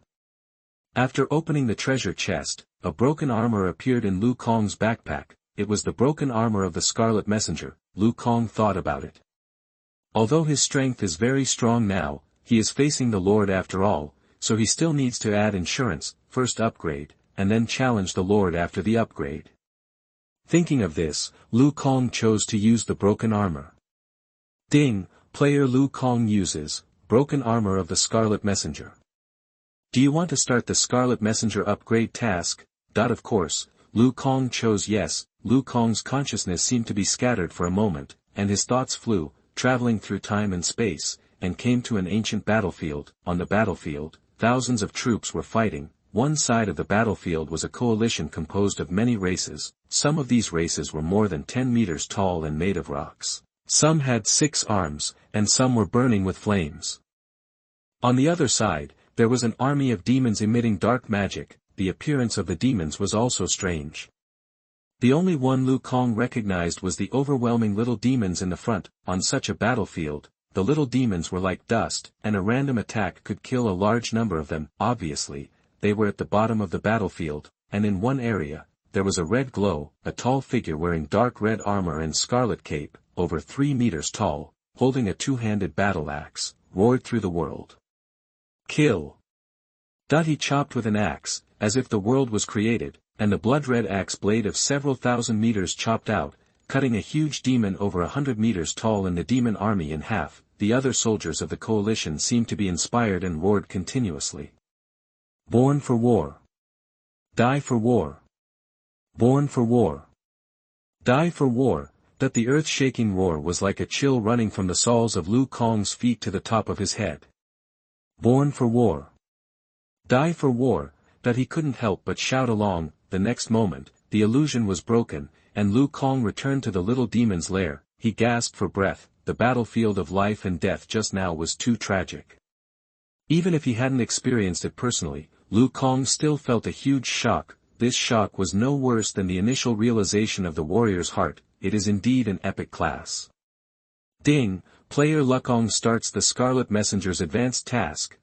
After opening the treasure chest, a broken armor appeared in Lu Kong's backpack. It was the broken armor of the Scarlet Messenger. Lu Kong thought about it. Although his strength is very strong now, he is facing the Lord after all, so he still needs to add insurance. First upgrade. and then challenge the Lord after the upgrade. Thinking of this, Lu Kang chose to use the broken armor. Ding, player Lu Kang uses, broken armor of the Scarlet Messenger. Do you want to start the Scarlet Messenger upgrade task? Of course, Lu Kang chose yes. Lu Kang's consciousness seemed to be scattered for a moment, and his thoughts flew, traveling through time and space, and came to an ancient battlefield. On the battlefield, thousands of troops were fighting. One side of the battlefield was a coalition composed of many races. Some of these races were more than 10 meters tall and made of rocks. Some had 6 arms, and some were burning with flames. On the other side, there was an army of demons emitting dark magic. The appearance of the demons was also strange. The only one Lu Kang recognized was the overwhelming little demons in the front. On such a battlefield, the little demons were like dust, and a random attack could kill a large number of them. Obviously, they were at the bottom of the battlefield, and in one area, there was a red glow. A tall figure wearing dark red armor and scarlet cape, over 3 meters tall, holding a two-handed battle axe, roared through the world. Kill! He chopped with an axe, as if the world was created, and the blood-red axe blade of several thousand meters chopped out, cutting a huge demon over 100 meters tall and the demon army in half. The other soldiers of the coalition seemed to be inspired and roared continuously. Born for war. Die for war. Born for war. Die for war. That the earth-shaking roar was like a chill running from the soles of Lu Kang's feet to the top of his head. Born for war. Die for war. That he couldn't help but shout along. The next moment, the illusion was broken, and Lu Kang returned to the little demon's lair. He gasped for breath. The battlefield of life and death just now was too tragic. Even if he hadn't experienced it personally, Lu Kang still felt a huge shock. This shock was no worse than the initial realization of the warrior's heart. It is indeed an epic class. Ding, player Lu Kang starts the Scarlet Messenger's advanced task.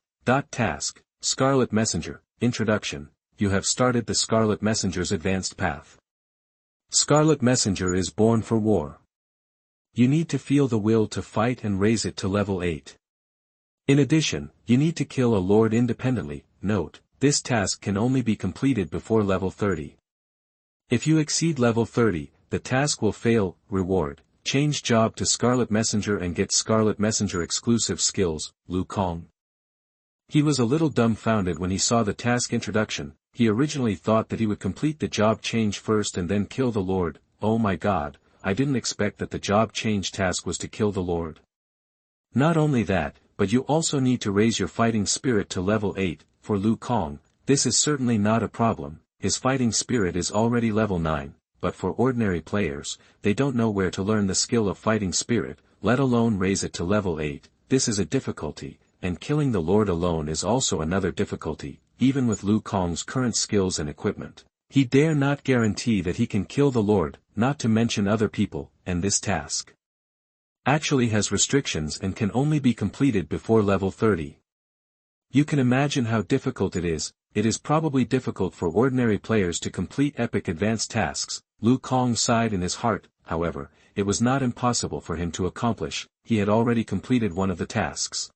Task, Scarlet Messenger, Introduction. You have started the Scarlet Messenger's advanced path. Scarlet Messenger is born for war. You need to feel the will to fight and raise it to level 8. In addition, you need to kill a lord independently. Note, this task can only be completed before level 30. If you exceed level 30, the task will fail. Reward, change job to Scarlet Messenger and get Scarlet Messenger exclusive skills. Lu Kang. He was a little dumbfounded when he saw the task introduction. He originally thought that he would complete the job change first and then kill the lord. Oh my god, I didn't expect that the job change task was to kill the lord. Not only that, but you also need to raise your fighting spirit to level 8. For Lu Kang, this is certainly not a problem. His fighting spirit is already level 9, but for ordinary players, they don't know where to learn the skill of fighting spirit, let alone raise it to level 8. This is a difficulty, and killing the lord alone is also another difficulty. Even with Lu Kang's current skills and equipment, he dare not guarantee that he can kill the lord, not to mention other people, and this task actually has restrictions and can only be completed before level 30. You can imagine how difficult it is. It is probably difficult for ordinary players to complete epic advanced tasks. Lu Kang sighed in his heart. However, it was not impossible for him to accomplish. He had already completed one of the tasks.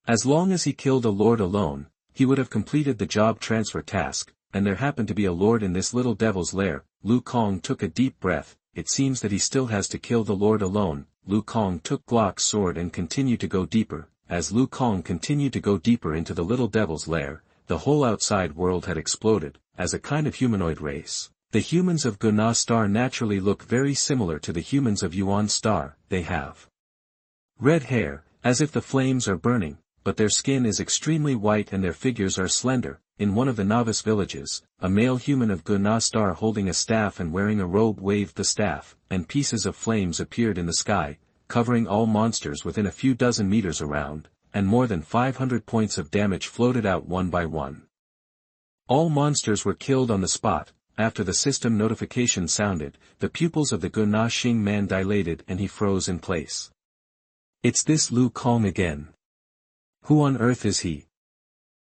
As long as he killed a lord alone, he would have completed the job transfer task, and there happened to be a lord in this little devil's lair. Lu Kang took a deep breath. It seems that he still has to kill the lord alone. Lu Kang took Glock's sword and continued to go deeper. As Lu Kang continued to go deeper into the little devil's lair, the whole outside world had exploded. As a kind of humanoid race, the humans of Guna Star naturally look very similar to the humans of Yuan Star. They have red hair, as if the flames are burning, but their skin is extremely white and their figures are slender. In one of the novice villages, a male human of Guna Star holding a staff and wearing a robe waved the staff, and pieces of flames appeared in the sky, covering all monsters within a few dozen meters around, and more than 500 points of damage floated out one by one. All monsters were killed on the spot. After the system notification sounded, the pupils of the Guna Xing man dilated and he froze in place. It's this Lu Kang again. Who on earth is he?